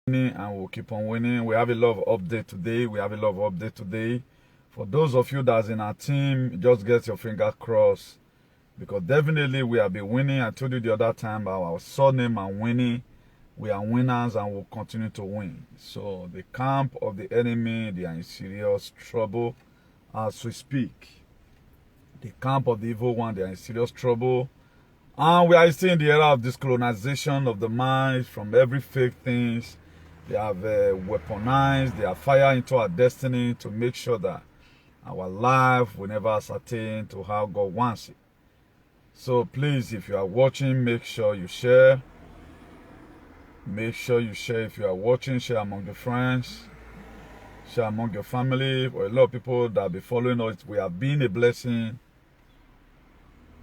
winning and we'll keep on winning. We have a lot of update today. For those of you that's in our team, just get your finger crossed because definitely we have been winning. I told you the other time our surname and winning. We are winners and will continue to win. So the camp of the enemy, they are in serious trouble as we speak. The camp of the evil one, they are in serious trouble. And we are still in the era of discolonization of the mind from every fake things. They have weaponized, they have fired into our destiny to make sure that our life will never ascertain to how God wants it. So please, if you are watching, make sure you share. Make sure you share. If you are watching, share among your friends. Share among your family. For a lot of people that be following us, we have been a blessing.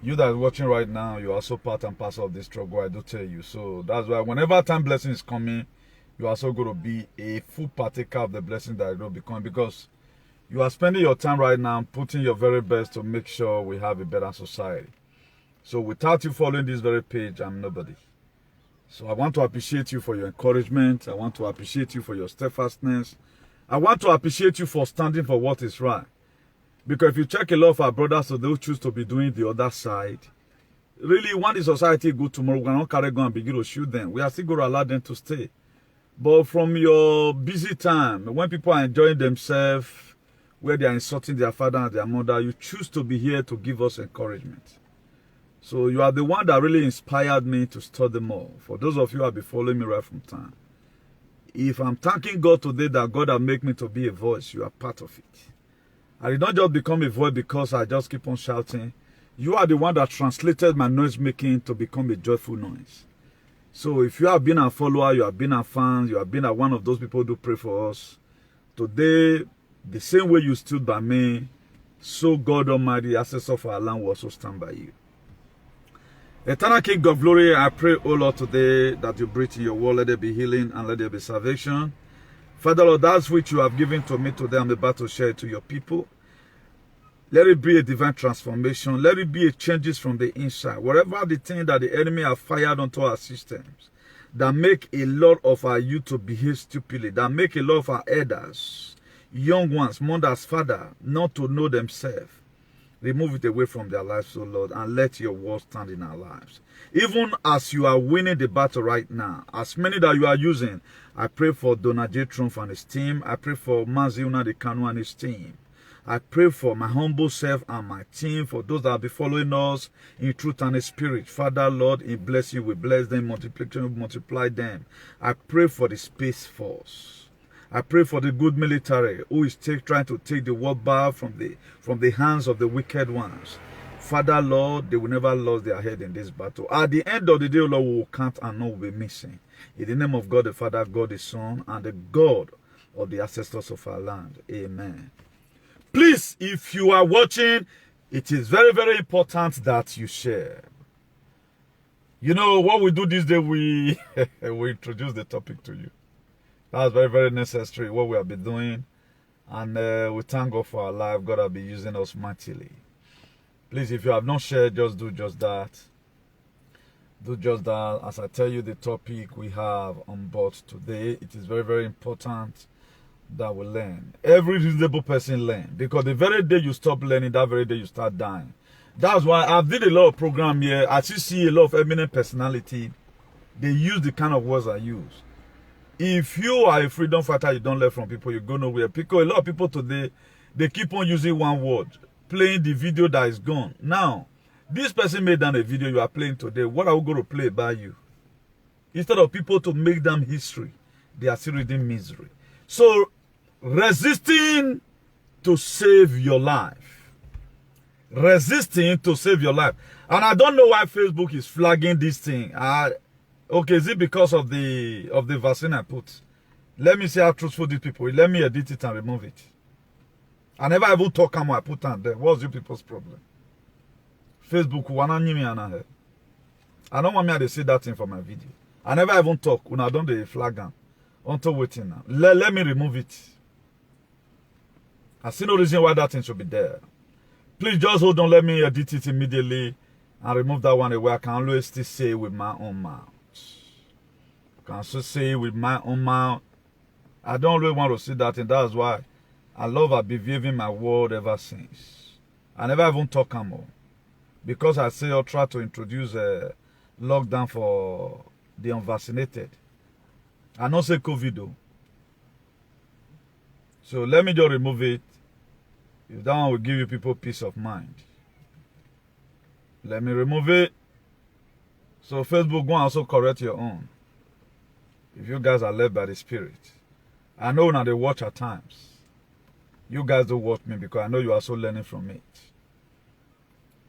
You that are watching right now, you are also part and parcel of this struggle, I do tell you. So that's why whenever time blessing is coming, you are also going to be a full partaker of the blessing that will be coming, because you are spending your time right now putting your very best to make sure we have a better society. So without you following this very page, I'm nobody. So I want to appreciate you for your encouragement. I want to appreciate you for your steadfastness. I want to appreciate you for standing for what is right. Because if you check a lot of our brothers, so they'll choose to be doing the other side. Really, when the society go tomorrow, we're not carry go and begin to shoot them. We are still going to allow them to stay. But from your busy time, when people are enjoying themselves, where they are insulting their father and their mother, you choose to be here to give us encouragement. So you are the one that really inspired me to study more. For those of you who have been following me right from time. If I'm thanking God today that God has made me to be a voice, you are part of it. I did not just become a voice because I just keep on shouting. You are the one that translated my noise making to become a joyful noise. So if you have been a follower, you have been a fan, you have been one of those people who pray for us, today, the same way you stood by me, so God Almighty, access of our land, will also stand by you. Eternal King of Glory, I pray, O Lord, today that you breathe in your word, let there be healing and let there be salvation. Father, Lord, that's which you have given to me today. I'm about to share it to your people. Let it be a divine transformation. Let it be a changes from the inside. Whatever the thing that the enemy have fired onto our systems, that make a lot of our youth to behave stupidly, that make a lot of our elders, young ones, mothers, father, not to know themselves. Remove it away from their lives, O Lord, and let your word stand in our lives. Even as you are winning the battle right now, as many that you are using, I pray for Donald J. Trump and his team. I pray for Mazi Nnamdi Kanu and his team. I pray for my humble self and my team, for those that will be following us in truth and in spirit. Father, Lord, in blessing, we bless them, multiplication, we multiply them. I pray for the Space Force. I pray for the good military who is trying to take the world back from the hands of the wicked ones. Father, Lord, they will never lose their head in this battle. At the end of the day, Lord, we will count and not will be missing. In the name of God the Father, God the Son, and the God of the ancestors of our land. Amen. Please, if you are watching, it is very, very important that you share. You know, what we do this day, we introduce the topic to you. That's very, very necessary, what we have been doing. And we thank God for our life. God has been using us mightily. Please, if you have not shared, just do just that. Do just that. As I tell you the topic we have on board today, it is very, very important that we learn. Every reasonable person learn. Because the very day you stop learning, that very day you start dying. That's why I've did a lot of program here. As you see a lot of eminent personality, they use the kind of words I use. If you are a freedom fighter, you don't learn from people, you go nowhere. Because a lot of people today, they keep on using one word, playing the video that is gone. Now, this person made down a video you are playing today. What are we going to play about you? Instead of people to make them history, they are still reading misery. So, resisting to save your life. Resisting to save your life. And I don't know why Facebook is flagging this thing. Okay, is it because of the vaccine I put? Let me see how truthful these people. Let me edit it and remove it. I never even talk how I put on there. What's you people's problem? Facebook, I don't want me to say that thing for my video. I never even talk when I don't the flag on. Until waiting now. Let me remove it. I see no reason why that thing should be there. Please just hold on. Let me edit it immediately and remove that one away. I can always still say with my own mouth. can also say it with my own mouth. I don't really want to see that, and that's why I love abbreviating my word ever since. I never even talk more. Because I say I'll try to introduce a lockdown for the unvaccinated. I don't say COVID though. So let me just remove it. If that one will give you people peace of mind. Let me remove it. So Facebook, go and also correct your own. If you guys are led by the Spirit. I know now they watch at times. You guys don't watch me because I know you are also learning from it.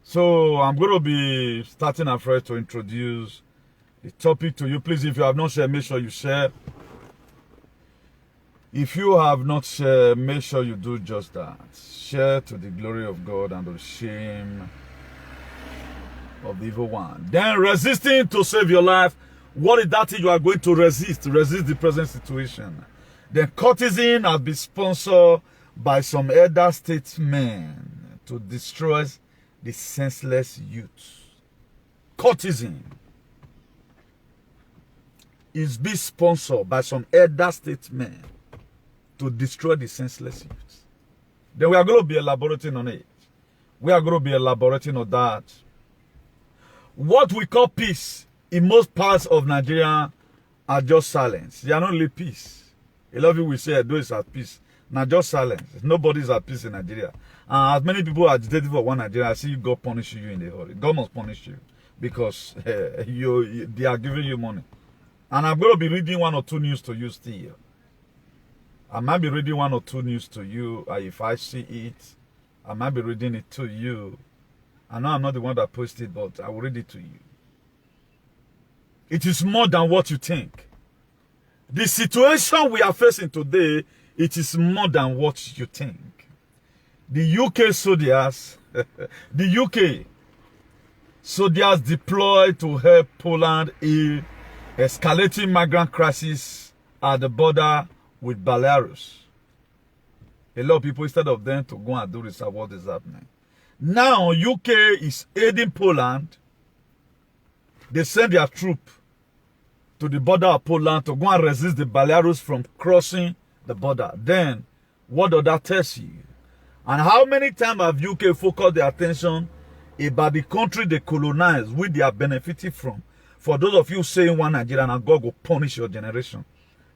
So I'm going to be starting afresh to introduce the topic to you. Please, if you have not shared, make sure you share. If you have not shared, make sure you do just that. Share to the glory of God and the shame of the evil one. Then resisting to save your life. What is that thing you are going to resist? Resist the present situation. Then courtesan has been sponsored by some elder statesmen to destroy the senseless youth. Courtesan is being sponsored by some elder statesmen to destroy the senseless youth. Then we are going to be elaborating on it. We are going to be elaborating on that. What we call peace in most parts of Nigeria are just silence. They are not really peace. A lot of people will say, "Do is at peace." Now just silence. Nobody is at peace in Nigeria. As many people are agitated for one Nigeria, I see God punish you in the hurry. God must punish you because they are giving you money. And I'm going to be reading one or two news to you still. I might be reading one or two news to you. If I see it, I might be reading it to you. I know I'm not the one that posted, but I will read it to you. It is more than what you think. The situation we are facing today, it is more than what you think. The UK soldiers, the UK soldiers deployed to help Poland in escalating migrant crisis at the border with Belarus. A lot of people, instead of them to go and do research, what is happening? Now, UK is aiding Poland. They send their troop to the border of Poland to go and resist the Belarus from crossing the border. Then, what does that tell you? And how many times have UK focused their attention about the country they colonized, which they are benefiting from? For those of you saying one Nigeria and God will punish your generation,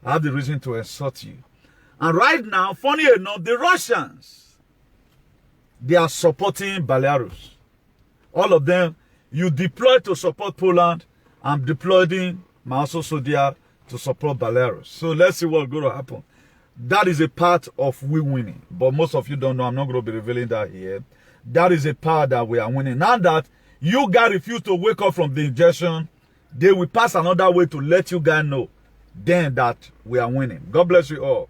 I have the reason to insult you. And right now, funny enough, the Russians, they are supporting Belarus. All of them, you deploy to support Poland. I'm deploying my also soldier to support Belarus. So let's see what's going to happen. That is a part of we winning. But most of you don't know. I'm not going to be revealing that here. That is a part that we are winning. Now that you guys refuse to wake up from the injection, they will pass another way to let you guys know then that we are winning. God bless you all.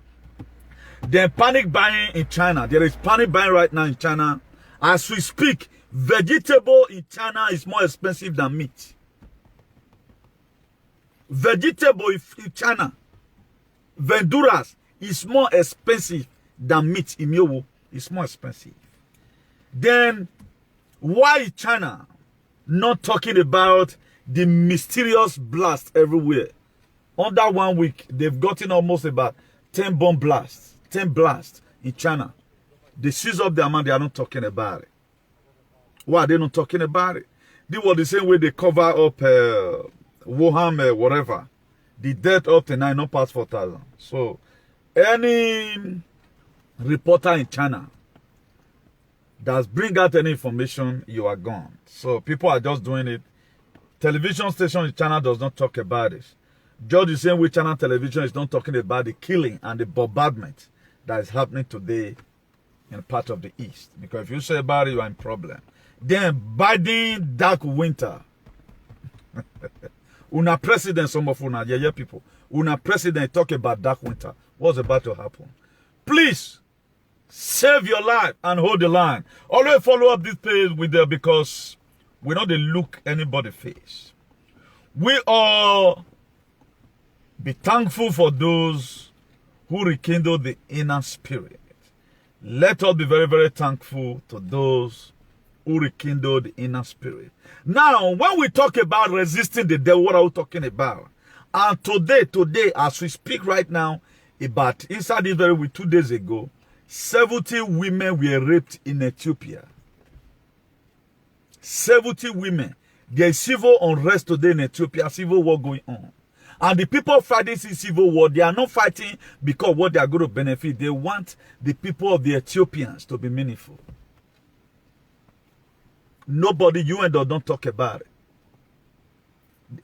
Then panic buying in China. There is panic buying right now in China. As we speak, vegetable in China is more expensive than meat. Vegetable in China, verduras, is more expensive than meat in Yowo. It's more expensive. Then, why is China not talking about the mysterious blast everywhere? Under 1 week, they've gotten almost about 10 bomb blasts, 10 blasts in China. They seize up the amount, they are not talking about it. Why are they not talking about it? This was the same way they cover up Wuhan, whatever. The death up to 9, not past 4,000. So, any reporter in China that's bring out any information, you are gone. So, people are just doing it. Television station in China does not talk about it. Just the same way China television is not talking about the killing and the bombardment that is happening today in part of the East. Because if you say about it, you are in problem. Then Biden dark winter. Una president, some of una, yeah, people. Una president talk about dark winter. What's about to happen? Please, save your life and hold the line. Always follow up this page with the, because we know they look anybody face. We all be thankful for those who rekindle the inner spirit. Let us be very, very thankful to those who rekindle the inner spirit. Now, when we talk about resisting the devil, what are we talking about? And today, as we speak right now, about inside this very week, 2 days ago, 70 women were raped in Ethiopia. 70 women. There's civil unrest today in Ethiopia, civil war going on. And the people fighting this civil war, they are not fighting because what they are going to benefit. They want the people of the Ethiopians to be meaningful. Nobody, you and I, don't talk about it.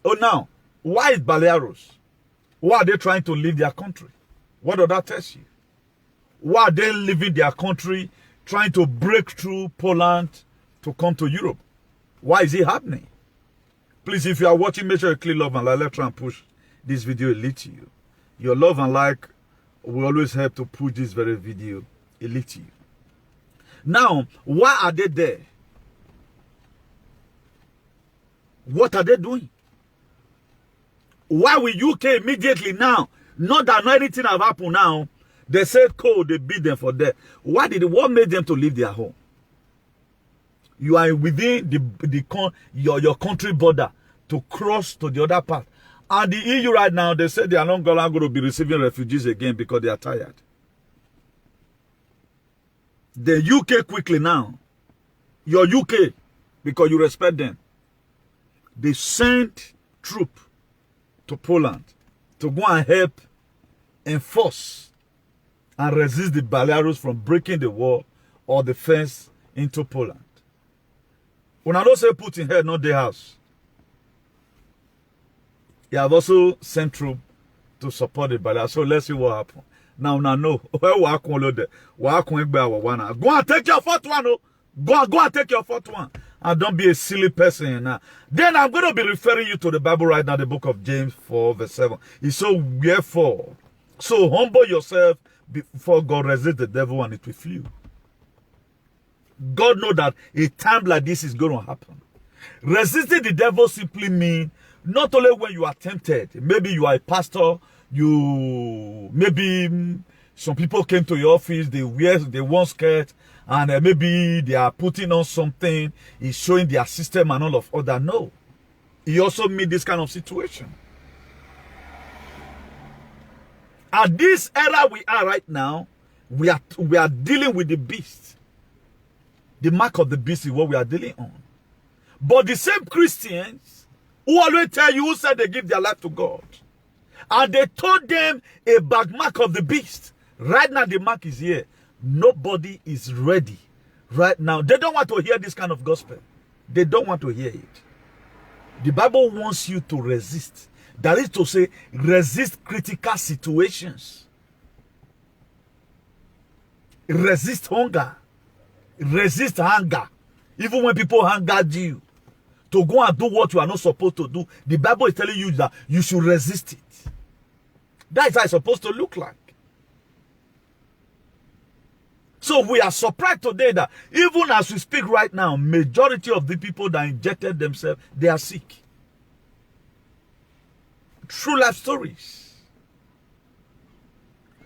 Oh, now, why is Belarus? Why are they trying to leave their country? What does that tell you? Why are they leaving their country, trying to break through Poland to come to Europe? Why is it happening? Please, if you are watching, make sure you click love and like. Let's try and push this video a little. Your love and like will always help to push this very video a little. Now, why are they there? What are they doing? Why will UK immediately now, not that anything have happened now, they said cold, they beat them for that. What made them to leave their home? You are within your country border to cross to the other part. And the EU right now, they said they are not going to be receiving refugees again because they are tired. The UK quickly now, your UK, because you respect them, they sent troops to Poland to go and help enforce and resist the Belarus from breaking the wall or the fence into Poland. When I don't say Putin here, not the house. He have also sent troops to support the Belarus. So let's see what happens. Now, no. Go and take your fourth one. Go and take your fourth one. And don't be a silly person now. Then I'm going to be referring you to the Bible right now, the book of James 4 verse 7. It's so wherefore. So humble yourself before God, resist the devil and it will flee. God knows that a time like this is going to happen. Resisting the devil simply means not only when you are tempted. Maybe you are a pastor, maybe some people came to your office, they weren't scared, and maybe they are putting on something, it's showing their system and all of other. No. He also meet this kind of situation. At this era we are right now, we are dealing with the beast. The mark of the beast is what we are dealing on. But the same Christians who always tell you, who said they give their life to God, and they told them a back mark of the beast. Right now the mark is here. Nobody is ready right now. They don't want to hear this kind of gospel. They don't want to hear it. The Bible wants you to resist. That is to say, resist critical situations. Resist hunger. Resist anger. Even when people anger you, to go and do what you are not supposed to do, the Bible is telling you that you should resist it. That is how it's supposed to look like. So we are surprised today that even as we speak right now, majority of the people that injected themselves, they are sick. True life stories.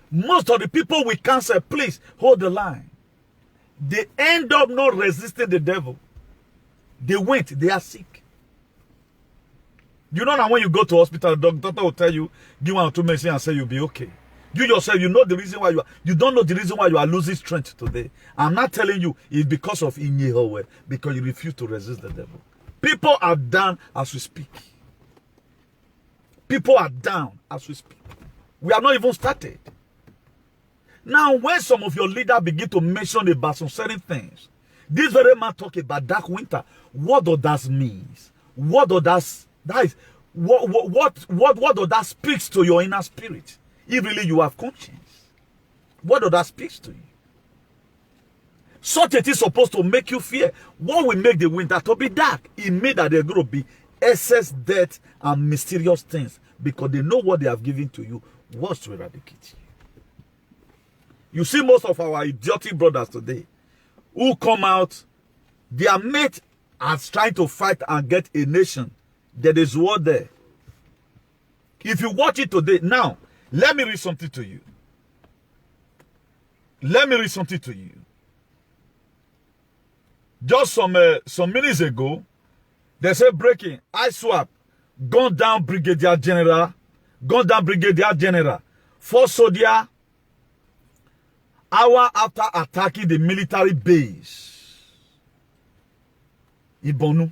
Most of the people we counsel, please hold the line. They end up not resisting the devil. They are sick. You know now when you go to hospital, the doctor will tell you, give 1 or 2 medicine and say you'll be okay. You yourself, you know the reason why you don't know the reason why you are losing strength today. I'm not telling you it's because of Inyehowe, because you refuse to resist the devil. People are down as we speak. People are down as we speak. We have not even started. Now, when some of your leaders begin to mention about some certain things, this very man talk about dark winter. What does that mean? What does that speaks to your inner spirit? If really you have conscience, what does that speak to you? Such a thing is supposed to make you fear. What will make the winter to be dark? It means that there's going to be excess death and mysterious things because they know what they have given to you was to eradicate you. You see most of our idiotic brothers today who come out, their mate as trying to fight and get a nation. There is war there. If you watch it today, now, let me read something to you. Let me read something to you. Just some minutes ago, they said breaking, ISWAP, gunned down Brigadier General Gunned-down Brigadier General, Fort Soldier, hour after attacking the military base in Borno.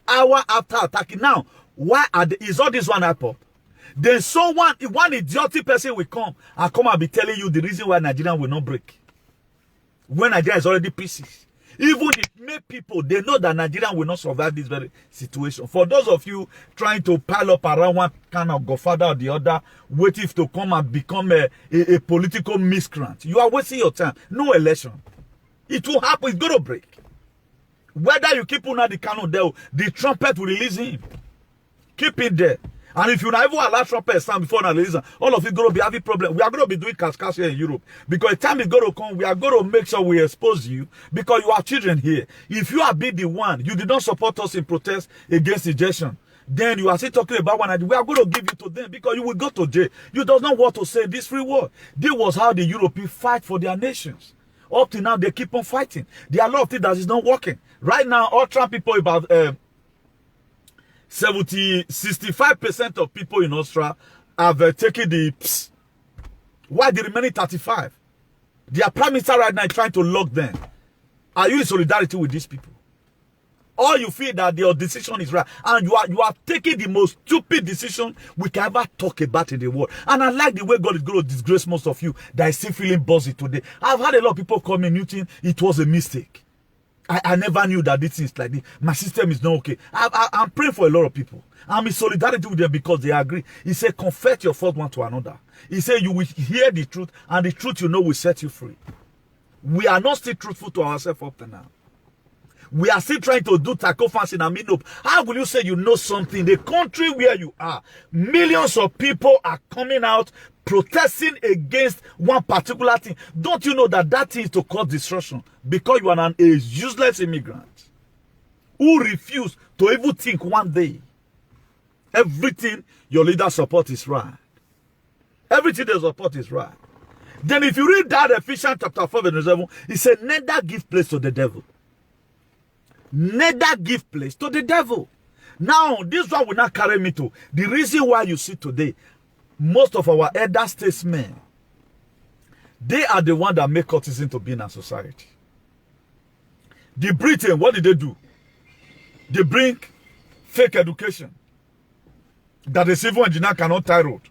Hour after attacking. Now, why is all this one airport? Then one idiotic person will come and be telling you the reason why Nigeria will not break. When Nigeria is already pieces. Even if make people, they know that Nigeria will not survive this very situation. For those of you trying to pile up around one kind of godfather or the other, waiting to come and become a political miscreant, you are wasting your time. No election. It will happen. It's going to break. Whether you keep on the cannon there, the trumpet will release him. Keep it there. And if you never allow trumpet sound before an release, all of you going to be having problem. We are going to be doing cascades here in Europe. Because the time is going to come, we are going to make sure we expose you. Because you are children here. If you are be the one, you did not support us in protest against injection, then you are still talking about one idea. We are going to give you to them because you will go to jail. You does not want to say this free war. This was how the Europeans fight for their nations. Up to now, they keep on fighting. There are a lot of things that is not working. Right now, all Trump people about 65% of people in Austria have taken the PSS. Why the remaining 35? Their prime minister right now is trying to lock them. Are you in solidarity with these people? Or you feel that your decision is right and you are taking the most stupid decision we can ever talk about in the world. And I like the way God is going to disgrace most of you that is still feeling buzzy today. I've had a lot of people call me Newton. It was a mistake. I never knew that this is like this. My system is not okay. I'm praying for a lot of people. I'm in solidarity with them because they agree. He said, confess your fault one to another. He said, you will hear the truth, and the truth you know will set you free. We are not still truthful to ourselves up to now. We are still trying to do tacofancy and mean up. How will you say you know something? The country where you are, millions of people are coming out protesting against one particular thing. Don't you know that that thing is to cause destruction? Because you are a useless immigrant who refuse to even think one day. Everything your leader support is right. Everything they support is right. Then if you read that Ephesians chapter 4 verse 7, it said, neither give place to the devil. Neither give place to the devil. Now, this one will not carry me to the reason why you see today, most of our elder statesmen, they are the ones that make cultism to be in our society. The Britain, what did they do? They bring fake education. That the civil engineer cannot tie road.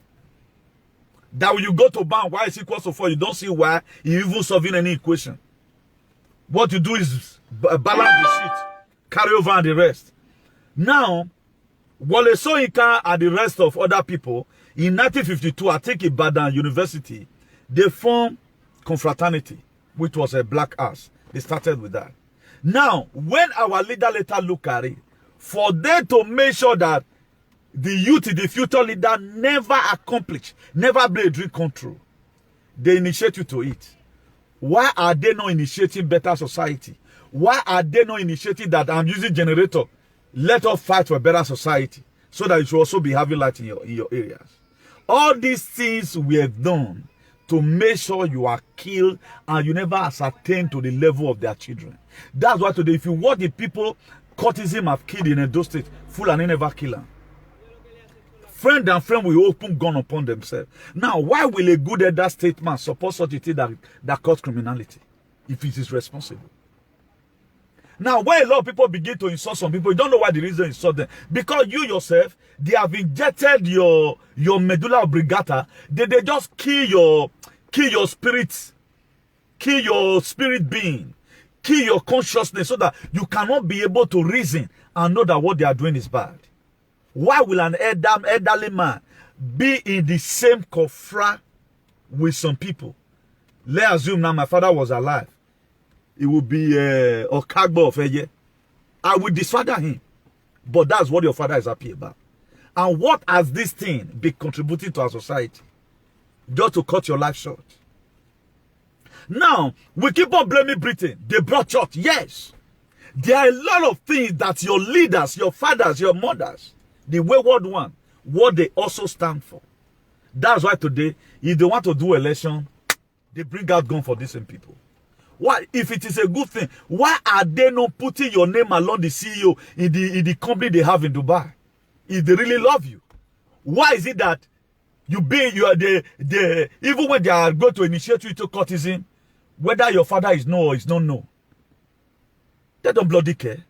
That when you go to bank, y is equals to 4, you don't see why you even solving any equation. What you do is balance the sheet, carry over and the rest. Now, Wole Soyinka and the rest of other people, in 1952, I think Ibadan University, they formed Confraternity, which was a black ass. They started with that. Now, when our leader later look at it, for them to make sure that the youth, the future leader, never accomplish, never be a dream control, they initiate you to it. Why are they not initiating better society? Why are they not initiating that I'm using generator? Let us fight for a better society so that you should also be having light in your areas. All these things we have done to make sure you are killed and you never ascertain to the level of their children. That's why today, if you watch the people cultism have killed in Edo State, Fulani never kill them. Friend and friend will open gun upon themselves. Now, why will a good elder statesman support such a thing that causes criminality if it is responsible? Now, when a lot of people begin to insult some people, you don't know why the reason insult them. Because you yourself, they have injected your medulla oblongata. They just kill your spirit, kill your spirit being, kill your consciousness so that you cannot be able to reason and know that what they are doing is bad. Why will an elderly man be in the same kofra with some people? Let's assume now my father was alive. It would be a Okagbo of a year. I will disfather him. But that's what your father is happy about. And what has this thing been contributing to our society? Just to cut your life short. Now, we keep on blaming Britain. They brought church. Yes. There are a lot of things that your leaders, your fathers, your mothers, the wayward one, what they also stand for. That's why today, if they want to do election, they bring out gun for these same people. Why, if it is a good thing, why are they not putting your name along the CEO in the company they have in Dubai? If they really love you. Why is it that you are the even when they are going to initiate you to courtesan, whether your father is no or is not no, they don't bloody care.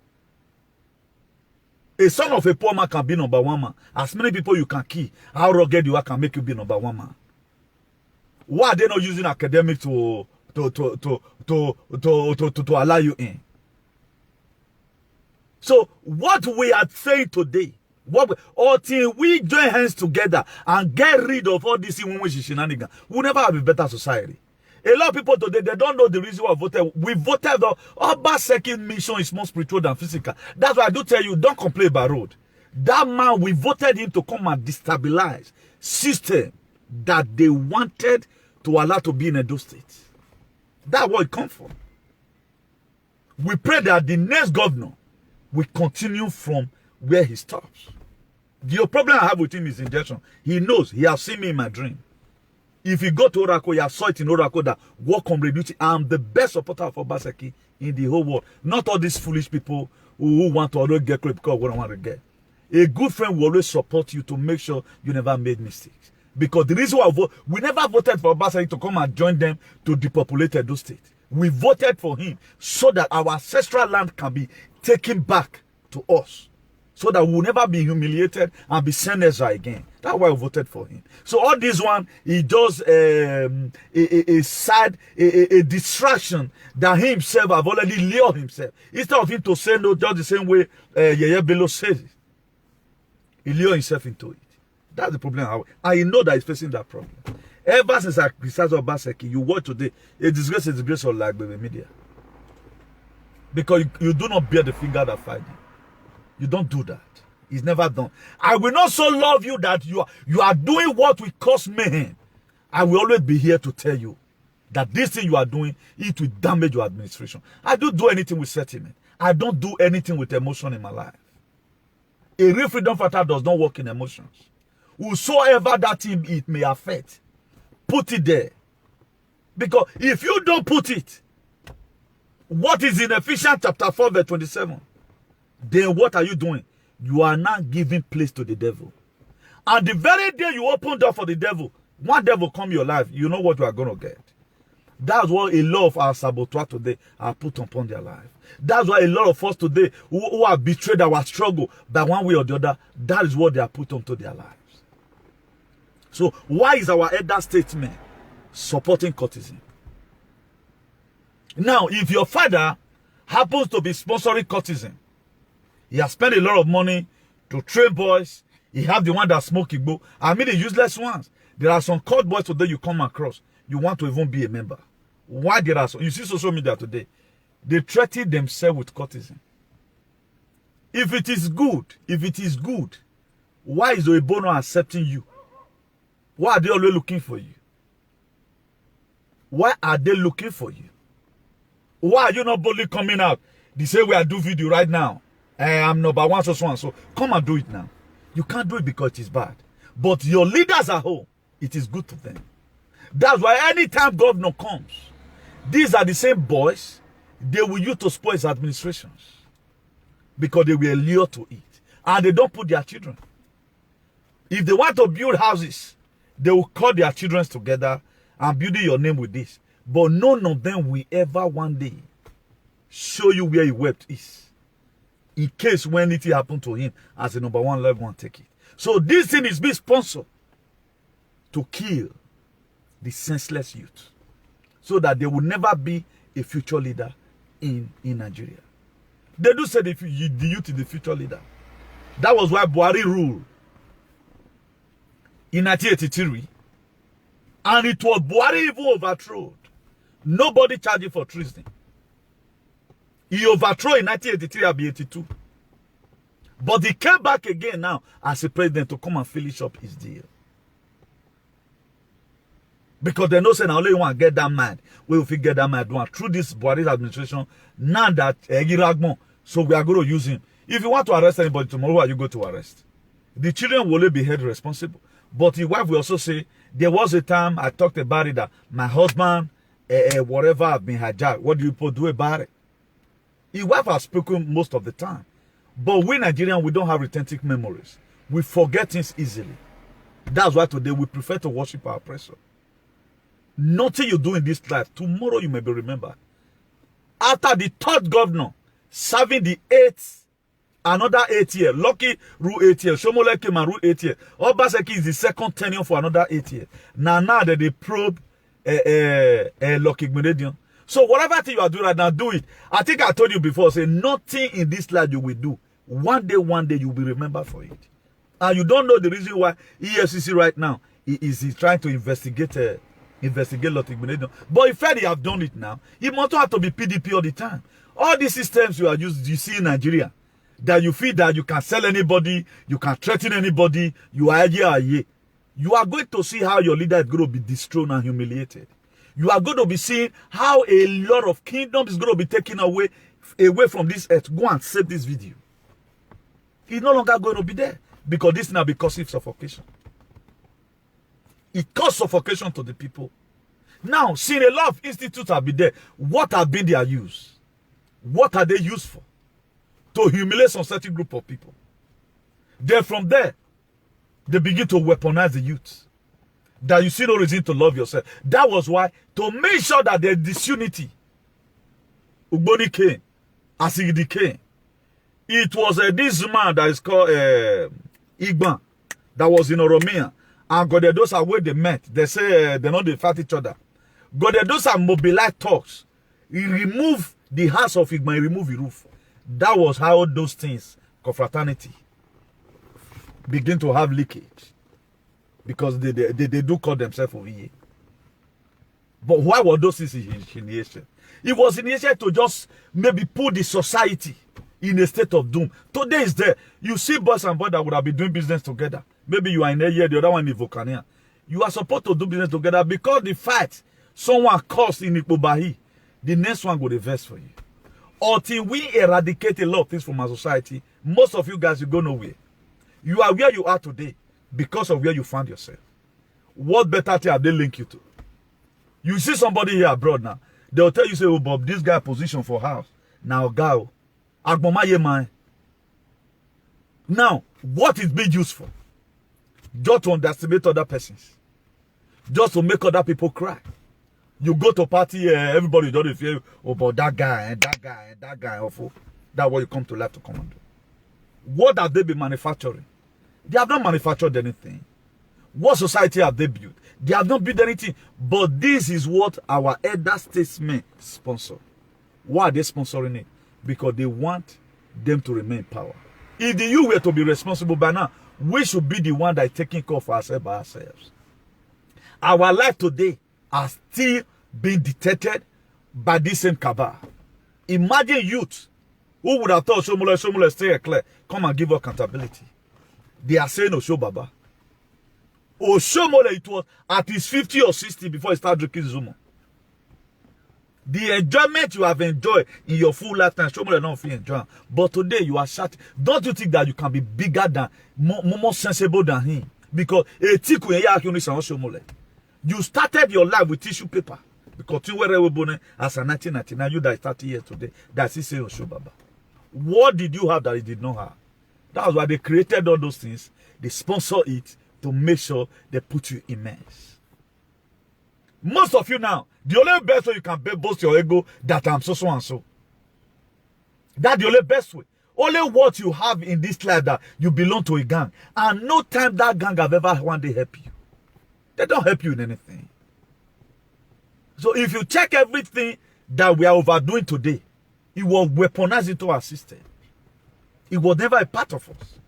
A son of a poor man can be number one man. As many people you can kill, how rugged you are can make you be number one man. Why are they not using academic to allow you in? So what we are saying today, until we join hands together and get rid of all this shenanigans, we'll never have a better society. A lot of people today, they don't know the reason why I voted. We voted the Obaseki mission is more spiritual than physical. That's why I do tell you, don't complain about road. That man, we voted him to come and destabilize system that they wanted to allow to be in Edo State. That's where it comes from. We pray that the next governor will continue from where he stops. The problem I have with him is injection. He knows, he has seen me in my dream. If you go to Oracle, you have saw it in Oracle that work on duty. I'm the best supporter of Obaseki in the whole world. Not all these foolish people who want to always get credit because what I want to get. A good friend will always support you to make sure you never made mistakes. Because the reason why we never voted for Obaseki to come and join them to depopulate Edo State. We voted for him so that our ancestral land can be taken back to us. So that we will never be humiliated and be sent Ezra again. That's why we voted for him. So all this one, he does a distraction that he himself have already lured himself. Instead of him to say no, just the same way Yeye Bello says it. He lured himself into it. That's the problem. I know that he's facing that problem. Ever since I criticized Obaseki, you watch today, a disgrace is the grace of like baby media. Because you do not bear the finger that fight you. You don't do that. It's never done. I will not so love you that you are doing what will cause mayhem. I will always be here to tell you that this thing you are doing, it will damage your administration. I don't do anything with sentiment. I don't do anything with emotion in my life. A real freedom fighter does not work in emotions. Whosoever that thing it may affect, put it there. Because if you don't put it, what is in Ephesians chapter 4 verse 27? Then what are you doing? You are not giving place to the devil. And the very day you open door for the devil, one devil come your life, you know what you are going to get. That's what a lot of our saboteurs today are put upon their life. That's why a lot of us today who have betrayed our struggle by one way or the other, that is what they are put onto their lives. So why is our elder statesman supporting courtesan? Now, if your father happens to be sponsoring courtesan, he has spent a lot of money to train boys. He have the one that smoke Igbo. I mean the useless ones. There are some court boys today you come across. You want to even be a member. Why there are some? You see social media today. They threaten themselves with courtesan. If it is good, why is Oebono accepting you? Why are they always looking for you? Why are they looking for you? Why are you not boldly coming out? The same way I do video right now. I'm number one, so come and do it now. You can't do it because it is bad. But your leaders at home, it is good to them. That's why anytime governor comes, these are the same boys they will use to spoil his administrations. Because they will lure to it. And they don't put their children. If they want to build houses, they will call their children together and build your name with this. But none of them will ever one day show you where he wept is. In case when anything happened to him as a number one level one take it. So this thing is being sponsored to kill the senseless youth. So that they will never be a future leader in Nigeria. They do say the youth is the future leader. That was why Buhari ruled in 1983. And it was Buhari even overthrown. Nobody charged him for treason. He overthrew in 1983 and 82. But he came back again now as a president to come and finish up his deal. Because they know say now only want to get that mad. We will get that mad one through this Buhari's administration. Now that so we are going to use him. If you want to arrest anybody tomorrow, who are you going to arrest? The children will only be held responsible. But his wife will also say, there was a time I talked about it that my husband, whatever, have been hijacked. What do you people do about it? His wife has spoken most of the time. But we Nigerians, we don't have retentive memories. We forget things easily. That's why today we prefer to worship our oppressor. Nothing you do in this life, tomorrow you may be remembered. After the third governor serving the another 8 years, Lucky rule 8 years, Shomole came and rule 8 years. Obaseki is the second tenure for another 8 years. Now that they probe Lucky Gbenedion. So whatever thing you are doing right now, do it. I think I told you before, say nothing in this life you will do. One day you will be remembered for it. And you don't know the reason why EFCC right now is trying to investigate Lucky Gbenedion. But if they have done it now, it must have to be PDP all the time. All these systems you see in Nigeria, that you feel that you can sell anybody, you can threaten anybody, you are here. You are going to see how your leader is going to be dethroned and humiliated. You are going to be seeing how a lot of kingdoms is going to be taken away from this earth. Go and save this video. It's no longer going to be there because this now because of suffocation. It caused suffocation to the people. Now, seeing a lot of institutes have been there, what have been their use? What are they used for? To humiliate some certain group of people. Then from there, they begin to weaponize the youth. That you see no reason to love yourself. That was why, to make sure that there's disunity, Ugboni came, Asigidi came. It was this man that is called Igban, that was in Oromia. And Godedosa, where they met, they say they know they fight each other. Godedosa mobilized talks. He removed the house of Igban, he removed the roof. That was how those things, confraternity, begin to have leakage. Because they do call themselves over here. But why were those things initiated? It was initiated to just maybe put the society in a state of doom. Today is there. You see boys and boys that would have been doing business together. Maybe you are in a year, the other one in Volcania. You are supposed to do business together because the fight someone caused in Ikpobahi, the next one will reverse for you. Until we eradicate a lot of things from our society, most of you guys, you go nowhere. You are where you are today because of where you found yourself. What better thing have they linked you to? You see somebody here abroad now, they'll tell you, say, oh, Bob, this guy position for house. Now, go. Now, what is being used for? Just to underestimate other persons. Just to make other people cry. You go to party, everybody don't feel about that guy and that guy and that guy. That's what you come to life to come and do. What have they been manufacturing? They have not manufactured anything. What society have they built? They have not built anything. But this is what our elder statesmen sponsor. Why are they sponsoring it? Because they want them to remain in power. If the youth were to be responsible by now, we should be the one that is taking care of ourselves by ourselves. Our life today are still being dictated by this same cabal. Imagine youth who would have thought Shomole stay clear, come and give accountability. They are saying Osho Baba. Oshomole, it was at his 50 or 60 before he started drinking Zumo. The enjoyment you have enjoyed in your full lifetime, Shomole don't feel enjoying. But today you are shouting. Don't you think that you can be bigger than, more sensible than him? Because you started your life with tissue paper. Because you were born as a 1999, you that started here today, that's it say Osho Baba. What did you have that he did not have? That's why they created all those things. They sponsor it to make sure they put you in mess. Most of you now, the only best way you can boast your ego that I'm so and so. That's the only best way. Only what you have in this life that you belong to a gang. And no time that gang have ever one day help you. They don't help you in anything. So if you check everything that we are overdoing today, it was weaponized into our system. It was never a part of us.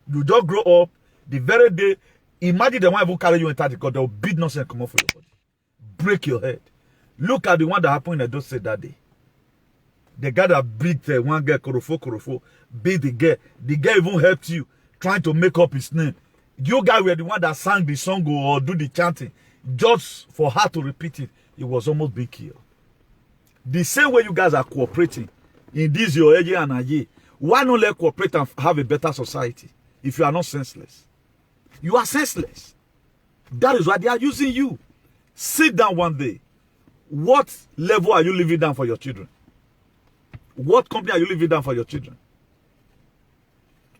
You just grow up, the very day, imagine the one who carry you inside the car, they'll beat nonsense come off for your body. Break your head. Look at the one that happened in the Dose that day. The guy that beat one girl, Korofo, beat the girl. The guy even helped you, trying to make up his name. You guys were the one that sang the song or do the chanting. Just for her to repeat it, it was almost being killed. The same way you guys are cooperating in this your age and a year, why not let cooperate and have a better society if you are not senseless? You are senseless. That is why they are using you. Sit down one day. What level are you living down for your children? What company are you living down for your children?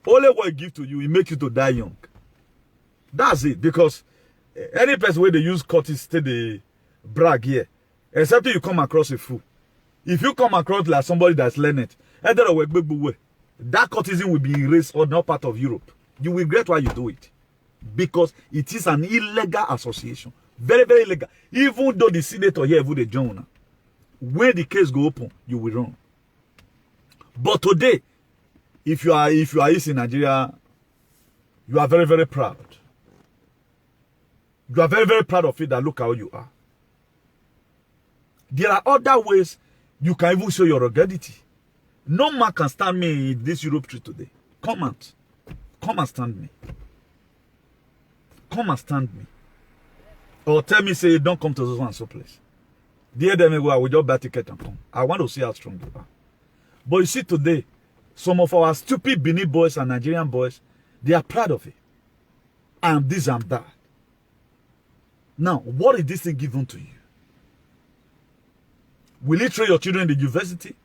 Only what I give to you, it makes you to die young. That's it. Because any person where they use Curtis to the brag here, except you come across a fool. If you come across like somebody that's learned, that courtesan will be erased or not part of Europe. You will regret why you do it. Because it is an illegal association. Very, very illegal. Even though the senator here would the join, when the case go open, you will run. But today, if you are East in Nigeria, you are very, very proud. You are very, very proud of it that look how you are. There are other ways you can even show your ruggedity. No man can stand me in this Europe tree today. Come out. Come and stand me. Come and stand me. Or tell me, say, don't come to so and so place. Dear them, I will just buy a ticket and come. I want to see how strong you are. But you see today, some of our stupid Benin boys and Nigerian boys, they are proud of it. I'm this, I'm that. Now, what is this thing given to you? Will you train your children in the university?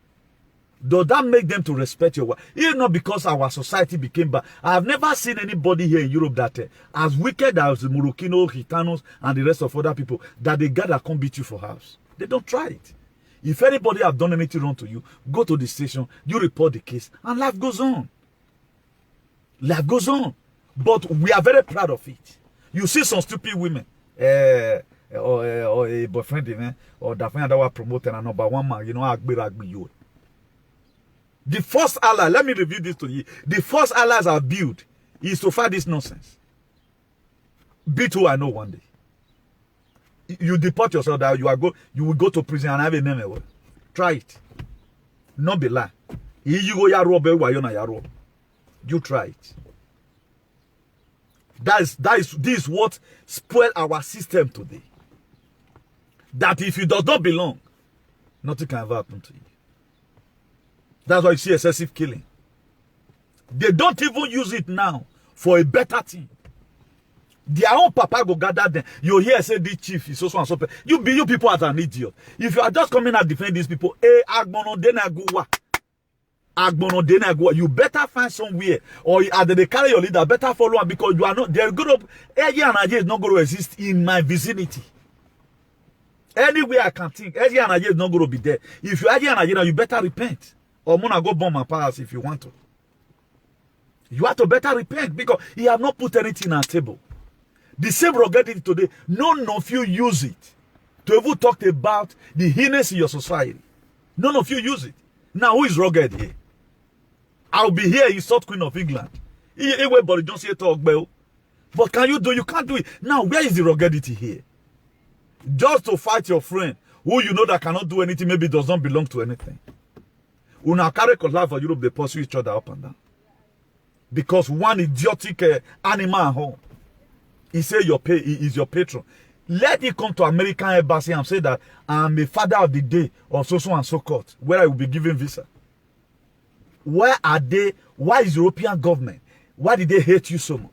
Does that make them to respect your wife? It's not because our society became bad. I have never seen anybody here in Europe that as wicked as the Moroccanos, Gitanos, and the rest of other people, that they gather come beat you for house. They don't try it. If anybody have done anything wrong to you, go to the station, you report the case, and life goes on. Life goes on. But we are very proud of it. You see some stupid women, or a boyfriend, or that friend that was promoted and number one man, you know, you. The first ally, let me review this to you. The first allies are built is to fight this nonsense. Beat who I know one day. You deport yourself that you will go to prison and have a name. Try it. Not be lie. You go yaro. You try it. This is what spoiled our system today. That if you does not belong, nothing can ever happen to you. That's why you see excessive killing. They don't even use it now for a better thing. Their own papa go gather them. You hear say this chief is so and so. You people as an idiot. If you are just coming and defend these people, you better find somewhere, or either they carry your leader, better follow them, because you are not. They're good up. Nigeria is not going to exist in my vicinity. Anywhere I can think, Nigeria is not going to be there. If you are Nigeria, you better repent. Or Mona go bomb my palace if you want to. You have to better repent, because he have not put anything on the table. The same ruggedity today, none of you use it to even talk about the heinous in your society. None of you use it. Now, who is rugged here? I'll be here in South Queen of England. Everybody don't say talk, but can you do? You can't do it. Now, where is the ruggedity here? Just to fight your friend, who you know that cannot do anything, maybe does not belong to anything. Una carry life for Europe, they pursue each other up and down. Because one idiotic animal at home, he say he is your patron. Let it come to American embassy and say that I'm a father of the day of so and so court, where I will be given visa. Where are they? Why is European government? Why did they hate you so much?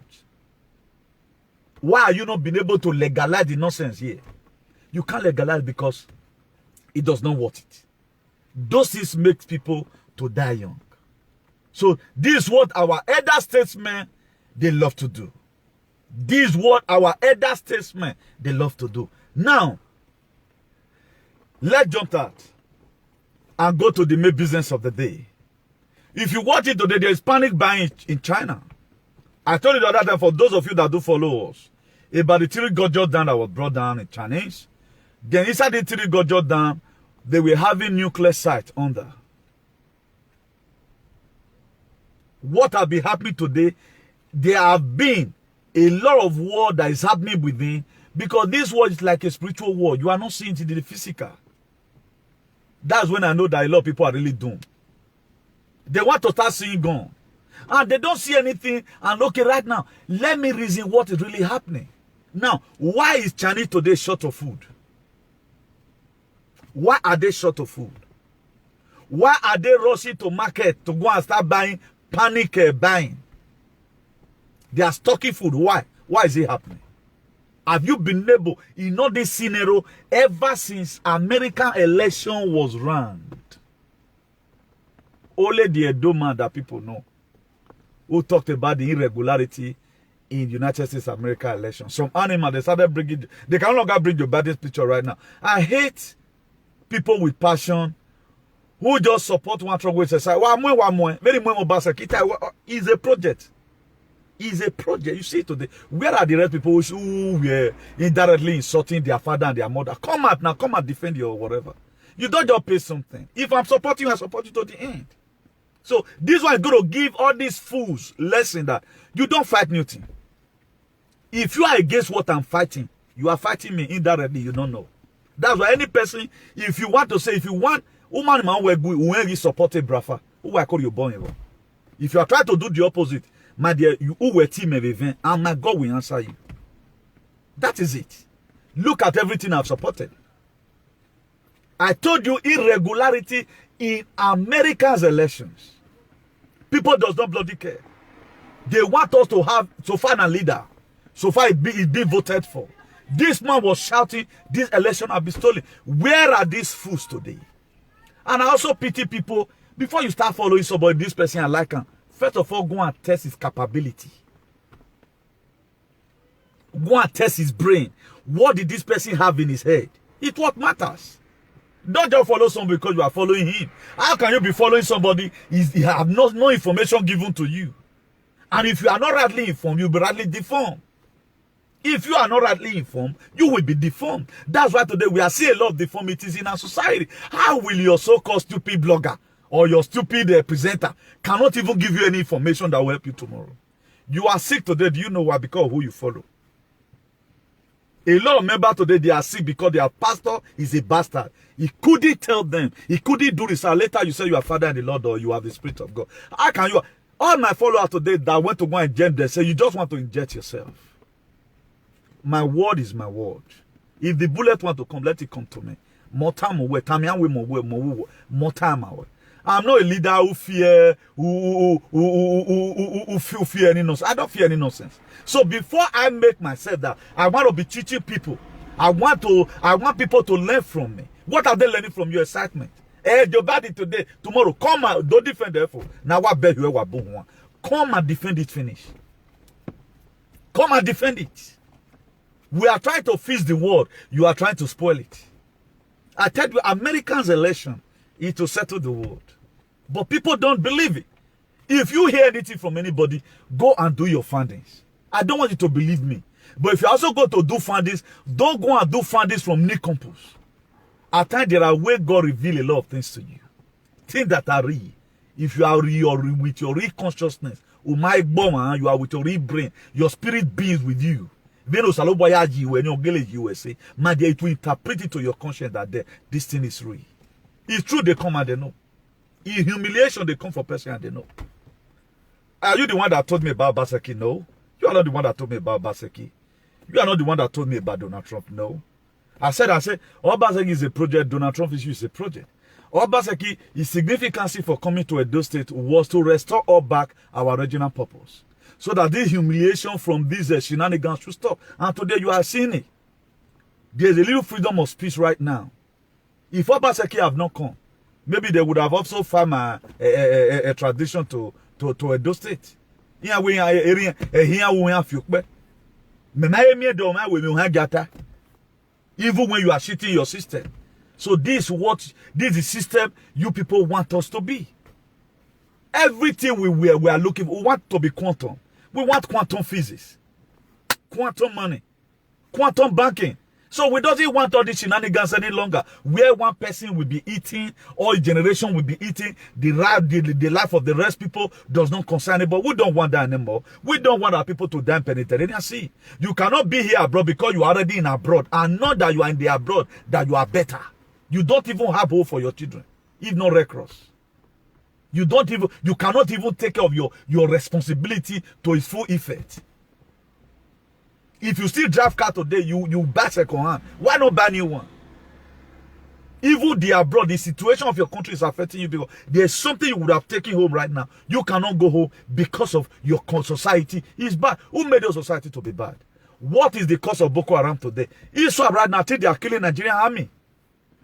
Why are you not being able to legalize the nonsense here? You can't legalize because it does not worth it. Those things make people to die young. So this is what our elder statesmen, they love to do. This is what our elder statesmen, they love to do. Now, let's jump out and go to the main business of the day. If you watch it today, there is panic buying in China. I told you the other time, for those of you that do follow us, about the 3 gorgeous dam that was brought down in Chinese. Then inside the 3 gorgeous dam, they were having nuclear sites under. What has been happening today, there have been a lot of war that is happening within, because this war is like a spiritual war. You are not seeing it in the physical. That's when I know that a lot of people are really doomed. They want to start seeing gone. And they don't see anything. And okay, right now, let me reason what is really happening. Now, why is Chinese today short of food? Why are they short of food? Why are they rushing to market to go and start buying, panic buying? They are stocking food. Why? Why is it happening? Have you been able, in all this scenario, ever since American election was run? Only the Edo man that people know, who talked about the irregularity in United States of America election. Some animal, they started bringing, they can no longer bring the baddest picture right now. I hate people with passion who just support one strong way to say, very is a project. Is a project. You see today, where are the rest people who were indirectly insulting their father and their mother? Come out now, come and defend your whatever. You don't just pay something. If I'm supporting you, I support you to the end. So this one is going to give all these fools lesson that you don't fight Newton. If you are against what I'm fighting, you are fighting me indirectly, you don't know. That's why any person, if you want to say, if you want, woman man will support a brafa, who I call you born. If you are trying to do the opposite, my dear, you who were team of event, and my God will answer you. That is it. Look at everything I've supported. I told you irregularity in America's elections. People does not bloody care. They want us to find a leader. So far it's being voted for. This man was shouting, this election has been stolen. Where are these fools today? And I also pity people, before you start following somebody, this person I like him, first of all, go and test his capability. Go and test his brain. What did this person have in his head? It's what matters. Don't just follow somebody because you are following him. How can you be following somebody he have no information given to you? And if you are not rightly informed, you'll be rightly deformed. If you are not rightly informed, you will be deformed. That's why today we are seeing a lot of deformities in our society. How will your so-called stupid blogger or your stupid presenter cannot even give you any information that will help you tomorrow? You are sick today. Do you know why? Because of who you follow. A lot of members today, they are sick because their pastor is a bastard. He couldn't tell them. He couldn't do this. And later you say you are Father in the Lord or you have the Spirit of God. How can you? All my followers today that went to go and inject, they say you just want to inject yourself. My word is my word. If the bullet want to come, let it come to me. More time away. More time away. I'm not a leader who fear, who fear any nonsense. I don't fear any nonsense. So before I make myself that, I want to be teaching people. I want people to learn from me. What are they learning from your excitement? Your body today, tomorrow, come out, don't defend the effort. Now what bet you ever come and defend it, finish. Come and defend it. We are trying to fix the world. You are trying to spoil it. I tell you, Americans' election is to settle the world. But people don't believe it. If you hear anything from anybody, go and do your findings. I don't want you to believe me. But if you also go to do findings, don't go and do findings from Nicompos. At times there are ways God reveal a lot of things to you. Things that are real. If you are real with your real consciousness, you are with your real brain, your spirit beings with you. When you say, my dear, it will interpret it to your conscience that this thing is real. It's true, they come and they know. In humiliation, they come for person and they know. Are you the one that told me about Baseki? No. You are not the one that told me about Baseki. You are not the one that told me about Donald Trump. No. I said, Obaseki is a project, Donald Trump is a project. Obaseki, his significance for coming to Edo State was to restore all back our regional purpose. So that this humiliation from these shenanigans should stop. And today you are seeing it. There's a little freedom of speech right now. If Obaseki have not come, maybe they would have also found a tradition to Edo State. Even when you are shitting your system. So this is the system you people want us to be. Everything we are looking for, we want to be quantum. We want quantum physics, quantum money, quantum banking. So we don't want all these shenanigans any longer. Where one person will be eating, all generation will be eating, the life of the rest people does not concern it. But we don't want that anymore. We don't want our people to die in Mediterranean Sea. You cannot be here abroad because you are already in abroad, and not that you are in the abroad that you are better. You don't even have hope for your children, if not Red Cross. You cannot even take care of your responsibility to its full effect. If you still drive car today, you buy second hand. Why not buy new one? Even the abroad, the situation of your country is affecting you because there's something you would have taken home right now. You cannot go home because of your society is bad. Who made your society to be bad? What is the cause of Boko Haram today? Israel right now, they are killing Nigerian army.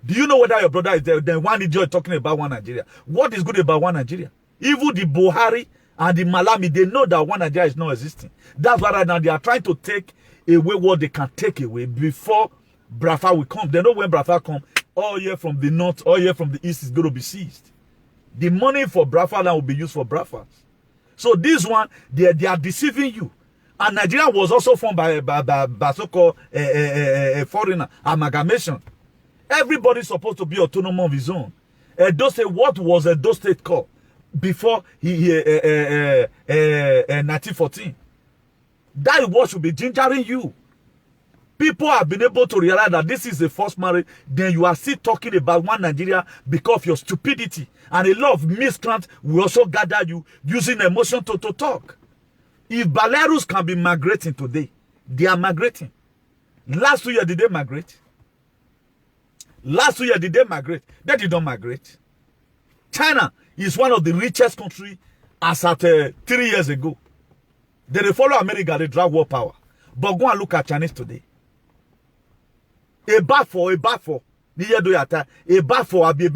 Do you know whether your brother is there? Then one idiot talking about one Nigeria. What is good about one Nigeria? Even the Buhari and the Malami, they know that one Nigeria is not existing. That's why right now they are trying to take away what they can take away before Biafra will come. They know when Biafra come, all year from the north, all year from the east is going to be seized. The money for Biafra land will be used for Biafra. So this one, they are deceiving you. And Nigeria was also formed by so-called foreigner amalgamation. Everybody's supposed to be autonomous of his own. Edo State, what was Edo State called before 1914? That is what should be gingering you. People have been able to realize that this is a forced marriage. Then you are still talking about one Nigeria because of your stupidity. And a lot of miscreants will also gather you using emotion to talk. If Belarus can be migrating today, they are migrating. Last 2 years, did they migrate? Last 2 years, did they migrate? They did not migrate. China is one of the richest countries as at 3 years ago. They follow America, they drag war power. But go and look at Chinese today. A bag for, a bag for a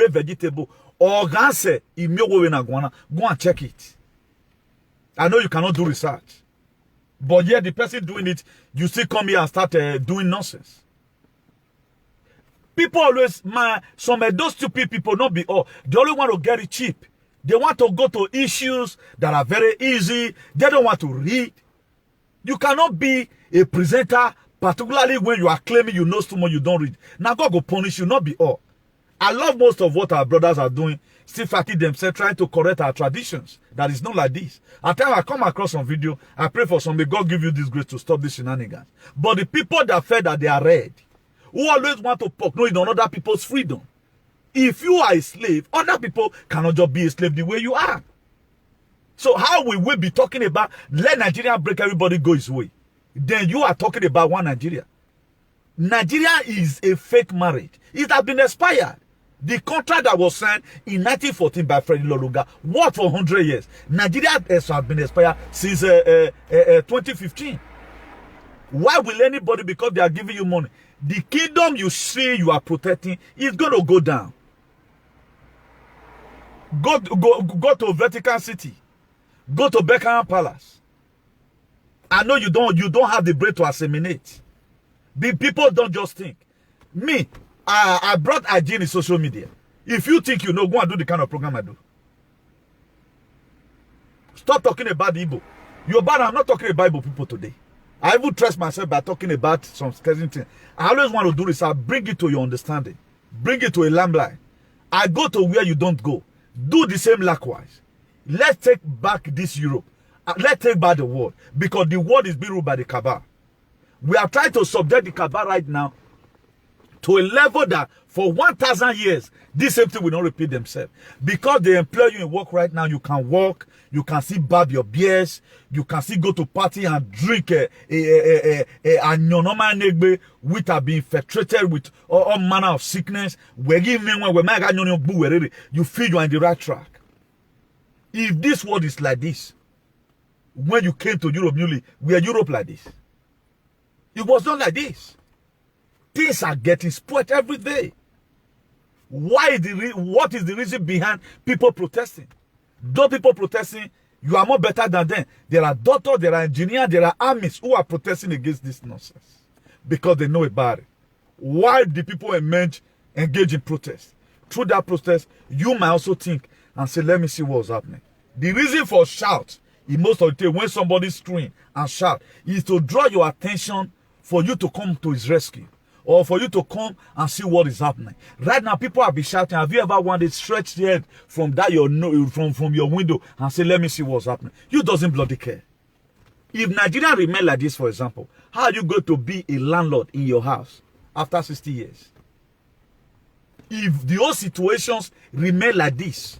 vegetable. Or ganse, go and check it. I know you cannot do research. But yet the person doing it, you still come here and start doing nonsense. People always, some of those stupid people, not be all. They only want to get it cheap. They want to go to issues that are very easy. They don't want to read. You cannot be a presenter, particularly when you are claiming you know so much you don't read. Now God will punish you, not be all. I love most of what our brothers are doing, still fighting themselves, trying to correct our traditions. That is not like this. At times I come across some video, I pray for some, may God give you this grace to stop this shenanigans. But the people that feel that they are red, who always want to poke nose on other people's freedom. If you are a slave, other people cannot just be a slave the way you are. So how will we be talking about, let Nigeria break, everybody go his way? Then you are talking about one Nigeria. Nigeria is a fake marriage. It has been expired. The contract that was signed in 1914 by Freddie Loluga, what for 100 years? Nigeria has been expired since 2015. Why will anybody, because they are giving you money? The kingdom you see you are protecting is going to go down. Go to Vatican City. Go to Buckingham Palace. I know you don't have the brain to assimilate. The people don't just think. Me, I brought hygiene in social media. If you think you know, go and do the kind of program I do. Stop talking about the Igbo. I'm not talking about Igbo people today. I even trust myself by talking about some certain things. I always want to do this. I bring it to your understanding. Bring it to a lamplight. I go to where you don't go. Do the same likewise. Let's take back this Europe. Let's take back the world. Because the world is being ruled by the cabal. We are trying to subject the cabal right now to a level that for 1,000 years, this same thing will not repeat themselves. Because they employ you in work right now, you can walk, you can see barb your beers, you can see go to party and drink a negbe which have been infiltrated with all manner of sickness. You feel you are in the right track. If this world is like this, when you came to Europe newly, were Europe like this? It was not like this. Things are getting spoiled every day. What is the reason behind people protesting? Those people protesting, you are more better than them. There are doctors, there are engineers, there are armies who are protesting against this nonsense because they know about it. Why do people engage in protest? Through that protest, you might also think and say, let me see what's happening. The reason for shout, in most of the time, when somebody scream and shout, is to draw your attention for you to come to his rescue. Or for you to come and see what is happening. Right now, people have been shouting. Have you ever wanted to stretch the head from that from your window and say, let me see what's happening? You doesn't bloody care. If Nigeria remain like this, for example, how are you going to be a landlord in your house after 60 years? If the whole situations remain like this,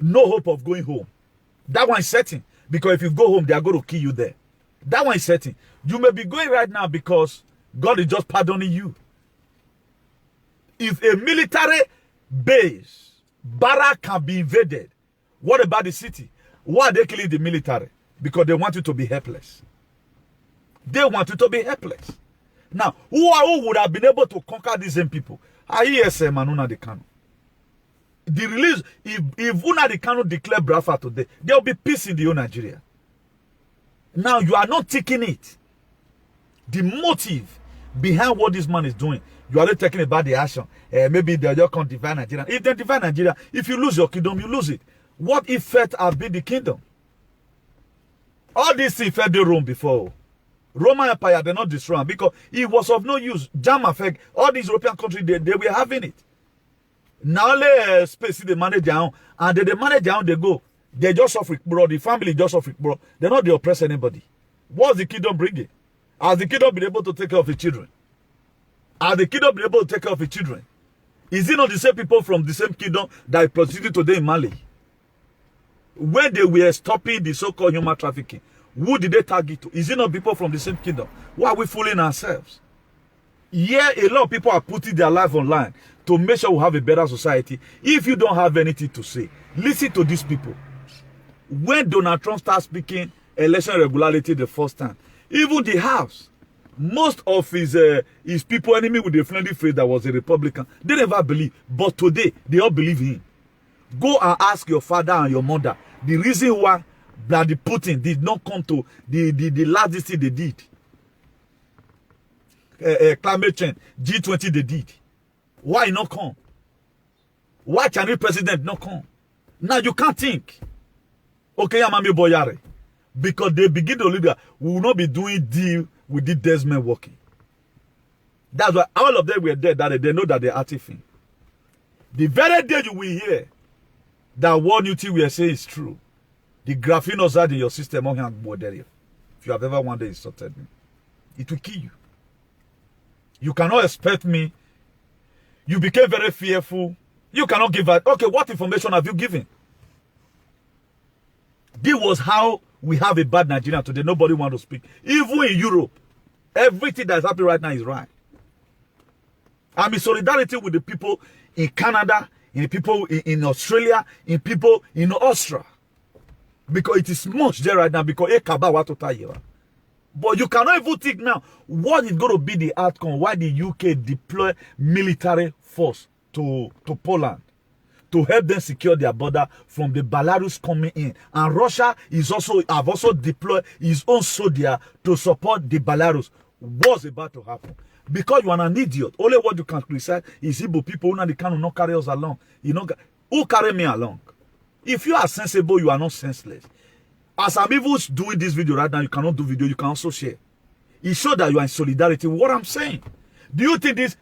no hope of going home. That one is certain. Because if you go home, they are going to kill you there. That one is certain. You may be going right now because God is just pardoning you. If a military base, barrack can be invaded, what about the city? Why are they killing the military? Because they want you to be helpless. They want you to be helpless. Now, who would have been able to conquer these same people? IESM and Nnamdi Kanu. the release, if Nnamdi Kanu declare Biafra today, there will be peace in the whole Nigeria. Now you are not taking it. The motive behind what this man is doing, you are not talking about the action. Maybe they just can't divide Nigeria. If they divide Nigeria, if you lose your kingdom, you lose it. What effect have been the kingdom? All these things fed the Rome before. Roman Empire, they're not destroyed because it was of no use. Jam effect, all these European countries, they were having it. Now let space they manage down, and they manage down, they go. They just suffer, bro. The family just suffer, bro. They're not they oppress anybody. What's the kingdom bringing? Has the kingdom been able to take care of its children? Has the kingdom been able to take care of its children? Is it not the same people from the same kingdom that is prostituted today in Mali? When they were stopping the so-called human trafficking, who did they target to? Is it not people from the same kingdom? Why are we fooling ourselves? Yeah, a lot of people are putting their life online to make sure we have a better society. If you don't have anything to say, listen to these people. When Donald Trump started speaking election regularity the first time, even the House, most of his people enemy with the friendly face that was a Republican, they never believe. But today, they all believe him. Go and ask your father and your mother the reason why Vladimir Putin did not come to the last thing they did. Climate change, G20 they did. Why not come? Why Chinese president not come? Now you can't think. Okay, Amami Boyare. Because they begin to lead, we will not be doing deal with the Desmond working. That's why all of them were there, that they know that they're active. The very day you will hear that what you think we are saying is true, the graphene outside in your system, if you have ever wondered, insulted me, it will kill you. You cannot expect me. You became very fearful. You cannot give out. Okay, what information have you given? This was how we have a bad Nigeria today. Nobody wants to speak. Even in Europe, everything that's happening right now is right. I'm in solidarity with the people in Canada, in the people in Australia, in people in Austria. Because it is much there right now because but you cannot even think now what is going to be the outcome why the UK deploy military force to Poland to help them secure their border from the Belarus coming in. And Russia is have also deployed his own soldier to support the Belarus. What's about to happen? Because you are an idiot. Only what you can criticize is Igbo people who cannot carry us along. You know, who carry me along? If you are sensible, you are not senseless. As I'm even doing this video right now, you cannot do video, you can also share. It shows that you are in solidarity with what I'm saying. Do you think this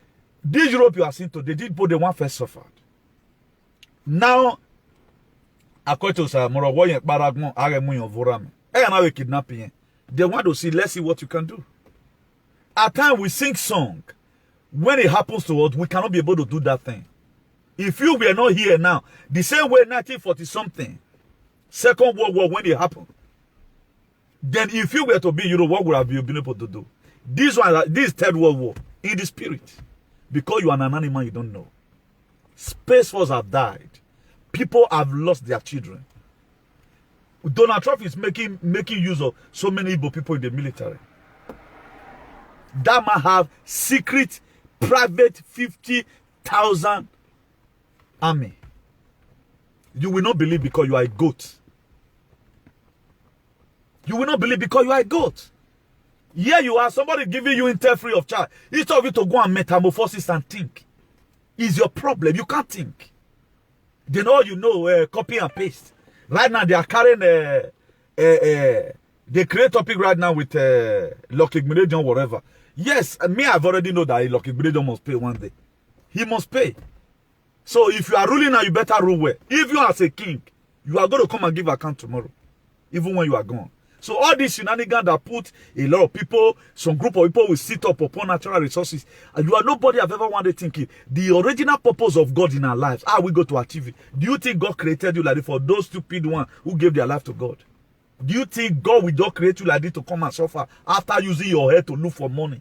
Europe you are seeing today, did both the one first suffered? Now, according to Morowoyen Baragmo, Aremuyon Vorame, I am kidnapping. They want to see, let's see what you can do. At times we sing song. When it happens to us, we cannot be able to do that thing. If you were not here now, the same way 1940 something, Second World War when it happened, then if you were to be in Europe, what would have you been able to do? This Third World War in the spirit, because you are an animal you don't know. Space Force have died. People have lost their children. Donald Trump is making use of so many Igbo people in the military. That man have secret, private 50,000 army. You will not believe because you are a goat. You will not believe because you are a goat. Here you are, somebody giving you intel free of charge. Instead of you to go and metamorphosis and think. Is your problem. You can't think. Then all you know, copy and paste. Right now they are carrying they create topic right now with Lucky Gbenedion, whatever. Yes, me, I've already know that Lucky Gbenedion must pay one day. He must pay. So if you are ruling now, you better rule well. If you are as a king, you are going to come and give account tomorrow, even when you are gone. So all these shenanigans that put a lot of people, some group of people will sit up upon natural resources, and you are nobody have ever wanted thinking the original purpose of God in our lives. How are we going to achieve it? Do you think God created you like this for those stupid ones who gave their life to God? Do you think God will just create you like this to come and suffer after using your head to look for money?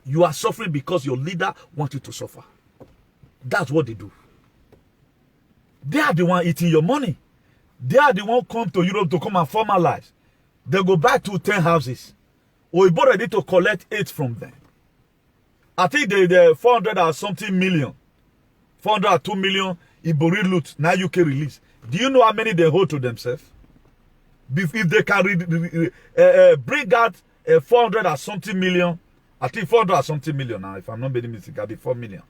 You are suffering because your leader wants you to suffer. That's what they do. They are the one eating your money. They are the one come to Europe to come and formalize. They go back to 10 houses. We're ready to collect 8 from them. I think the 400 or something million 402 million Ibori loot, now UK release. Do you know how many they hold to themselves? If they can bring out 400 or something million, I think 400 or something million now, if I'm not making mistake, I'll be 4 million.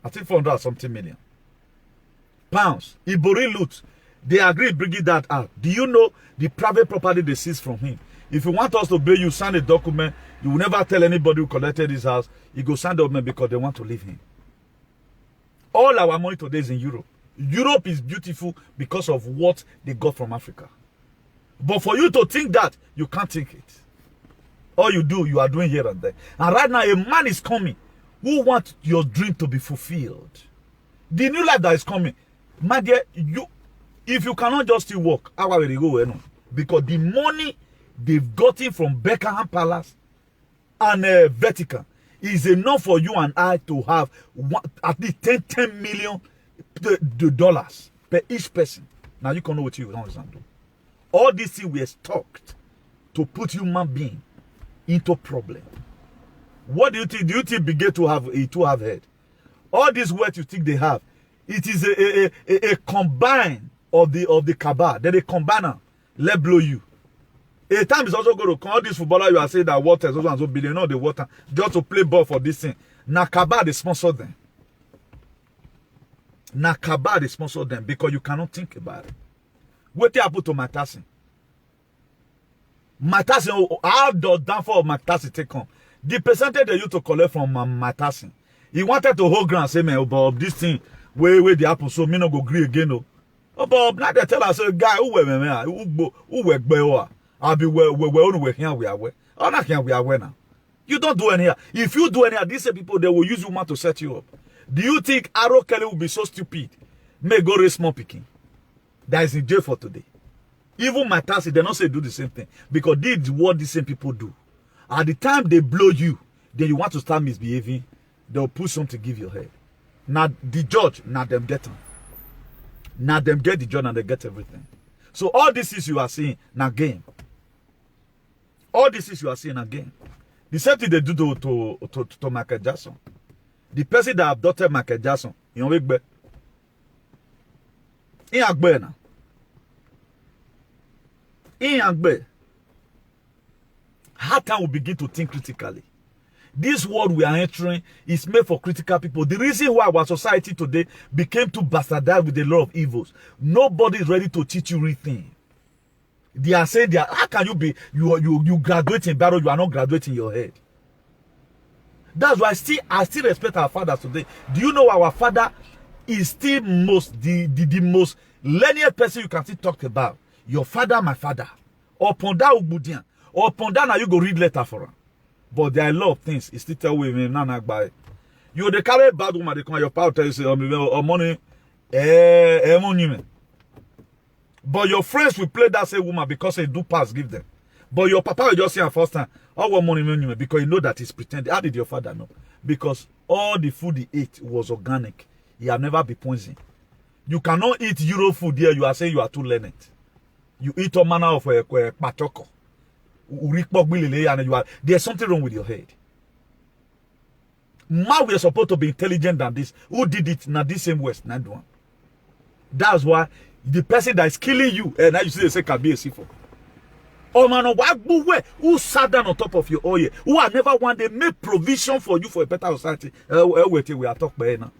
I think 400 or something million pounds. Ibori loot, they agree bringing that out. Do you know the private property they seized from him? If you want us to pay you, sign a document. You will never tell anybody who collected his house. You go sign the document because they want to leave him. All our money today is in Europe. Europe is beautiful because of what they got from Africa. But for you to think that, you can't think it. All you do, you are doing here and there. And right now, a man is coming who wants your dream to be fulfilled. The new life that is coming. My dear, if you cannot just still walk, how will you go? Because the money they've gotten from Buckingham Palace and Vatican is enough for you and I to have at least 10 million dollars per each person. Now you can know what you don't do. All these things were stocked to put human being into problem. What do you think? Do you think begin to have head? All this wealth you think they have, it is a combine of the cabal. Then they combine them, let blow you. A time is also going to come. All these footballers you are saying that water is also and so billion, no, the water just to play ball for this thing. Now cabal they sponsor them. Now cabal they sponsor them because you cannot think about it. What they happen to Matassi? Matassi, how does downfall of Matassi take on? The percentage they used to collect from Matassi, he wanted to hold ground, say, man, but this thing, where the apple, so me no go agree again, no. Oh, but now they tell us, guy, who work better? I'll be where here we are. Oh, not here we are now. You don't do any. If you do any, these people, they will use you man to set you up. Do you think Arrow Kelly will be so stupid? May go raise small picking. That is in jail for today. Even Matassi, they don't say do the same thing. Because this is what the same people do. At the time they blow you, then you want to start misbehaving, they'll put something to give your head. Now the judge, now them get them. Now them get the judge and they get everything. So all this is you are seeing now game. All this is you are seeing again. The same thing they do to Michael Jackson. The person that abducted Michael Jackson, you know, big in Agbe now. In Agbe. How can we begin to think critically? This world we are entering is made for critical people. The reason why our society today became too bastardized with a lot of evils, nobody is ready to teach you real things. They are saying, how can you be, you graduate in battle, you are not graduating your head. That's why I still respect our fathers today. Do you know our father is still the most linear person you can still talk about? Your father, my father. Upon that Ubudian. Upon that now you go read letter for him. But there are a lot of things. He still tell me, by you the carry bad woman, they come your power tell you say, money, money. But your friends will play that same woman because they do pass, give them. But your papa will just say first time, all money because you know that he's pretending. How did your father know? Because all the food he ate was organic. He have never been poisoned. You cannot eat Euro food here. You are saying you are too learned. You eat all manner of patoko. There's something wrong with your head. Now we are supposed to be intelligent than this. Who did it? Now this same West, not one. That's why the person that is killing you, and now you see they say can be a C4. Oh man, who sat down on top of your oil? Who have never one day made provision for you for a better society? Wait, we are talking about now.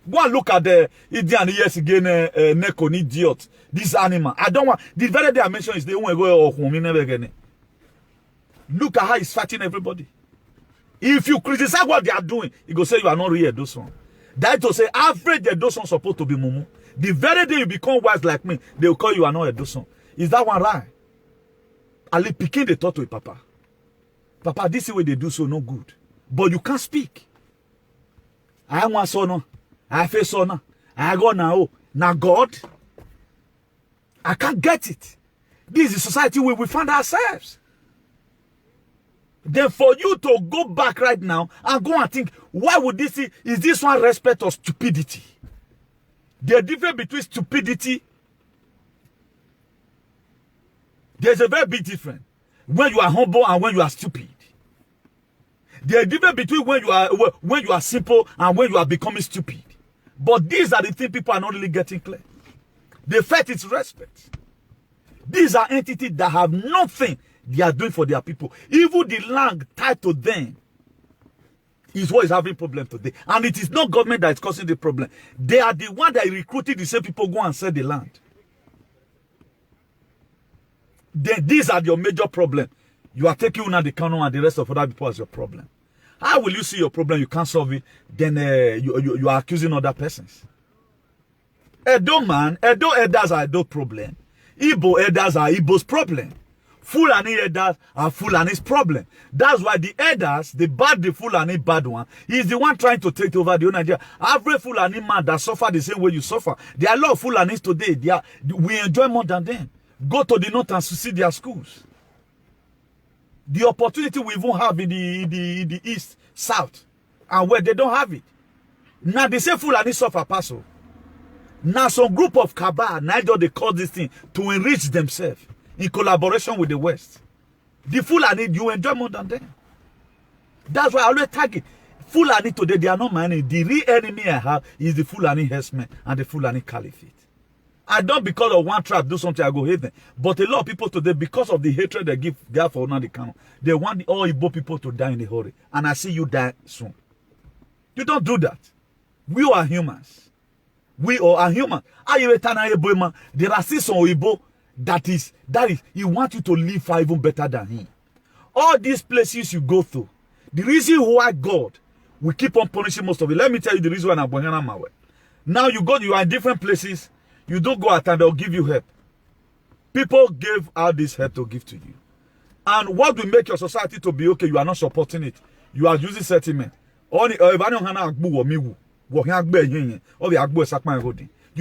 Go and look at the Indian yes again, Neko idiot. This animal. I don't want the very day I mentioned is the one go home never again. Look at how he's fighting everybody. If you criticize what they are doing, he go say you are not really a doson. That to say average the doson supposed to be mumu. The very day you become wise like me, they will call you are not a doson. Is that one right? Ali picking the thought to Papa. Papa, this is what they do so no good. But you can't speak. I want son. I face son. I go now. Now God. I can't get it. This is the society where we find ourselves. Then for you to go back right now and go and think, why would this is this one respect or stupidity? The difference between stupidity, there's a very big difference when you are humble and when you are stupid. There's a difference between when you are simple and when you are becoming stupid. But these are the things people are not really getting clear. The fact is respect. These are entities that have nothing they are doing for their people. Even the land tied to them is what is having problem today. And it is not government that is causing the problem. They are the one that recruited the same people go and sell the land. Then these are your major problem. You are taking on the canon and the rest of other people as your problem. How will you see your problem? You can't solve it. Then you are accusing other persons. Edo elders are Edo problem. Igbo elders are Igbo's problem. Fulani elders are Fulani's problem. That's why the elders, the Fulani bad one, is the one trying to take over the whole Nigeria. Every Fulani man that suffer the same way you suffer. There are a lot of Fulanis today. We enjoy more than them. Go to the north and see their schools. The opportunity we even have in the east, south, and where they don't have it. Now they say Fulani suffer paso. Now some group of cabal, neither they call this thing to enrich themselves in collaboration with the West. The Fulani, you enjoy more than them. That's why I always target. Fulani today, they are not my enemy. The real enemy I have is the Fulani herdsmen and the Fulani Caliphate. I don't because of one tribe do something, I go hate them. But a lot of people today, because of the hatred they give God for another count, they want all Igbo people to die in a hurry. And I see you die soon. You don't do that. We are humans. We are human. There are still some Igbo that is, he wants you to live far even better than him. All these places you go through, the reason why God will keep on punishing most of it. Let me tell you the reason why I'm going on my way. Now you are in different places. You don't go at and they'll give you help. People gave out this help to give to you. And what will make your society to be okay, you are not supporting it. You are using sentiment. You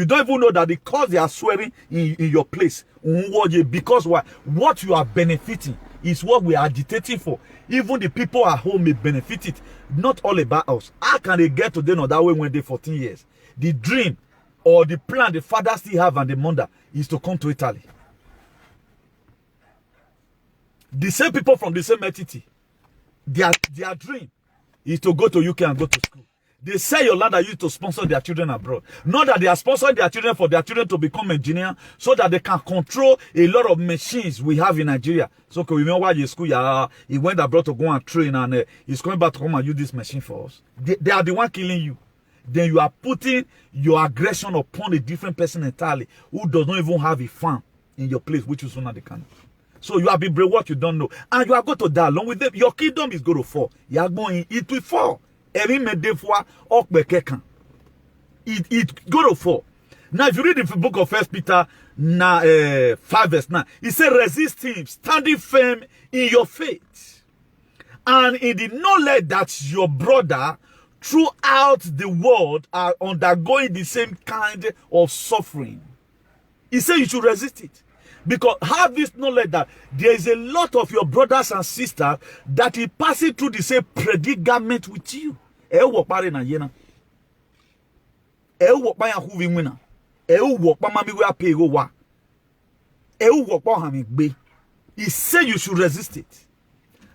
don't even know that because they are swearing in your place. Because why? What you are benefiting is what we are agitating for. Even the people at home may benefit it. Not all about us. How can they get to them that way when they're 14 years? The dream or the plan the father still have and the mother is to come to Italy. The same people from the same entity, their dream is to go to UK and go to school. They sell your land and use to sponsor their children abroad. Not that they are sponsoring their children for their children to become engineers so that they can control a lot of machines we have in Nigeria. So we know why school, he went abroad to go and train and he's coming back to come and use this machine for us. They are the one killing you. Then you are putting your aggression upon a different person entirely who does not even have a farm in your place, which is not the kind. So you have been brainwashed, you don't know. And you are going to die along with them. Your kingdom is going to fall. You are going, it will fall. It going to fall. Now, if you read the book of 1 Peter 5 verse 9, it says, resist him, standing firm in your faith, and in the knowledge that your brother throughout the world are undergoing the same kind of suffering. He said you should resist it. Because have this knowledge that there is a lot of your brothers and sisters that is passing through the same predicament with you. He said you should resist it.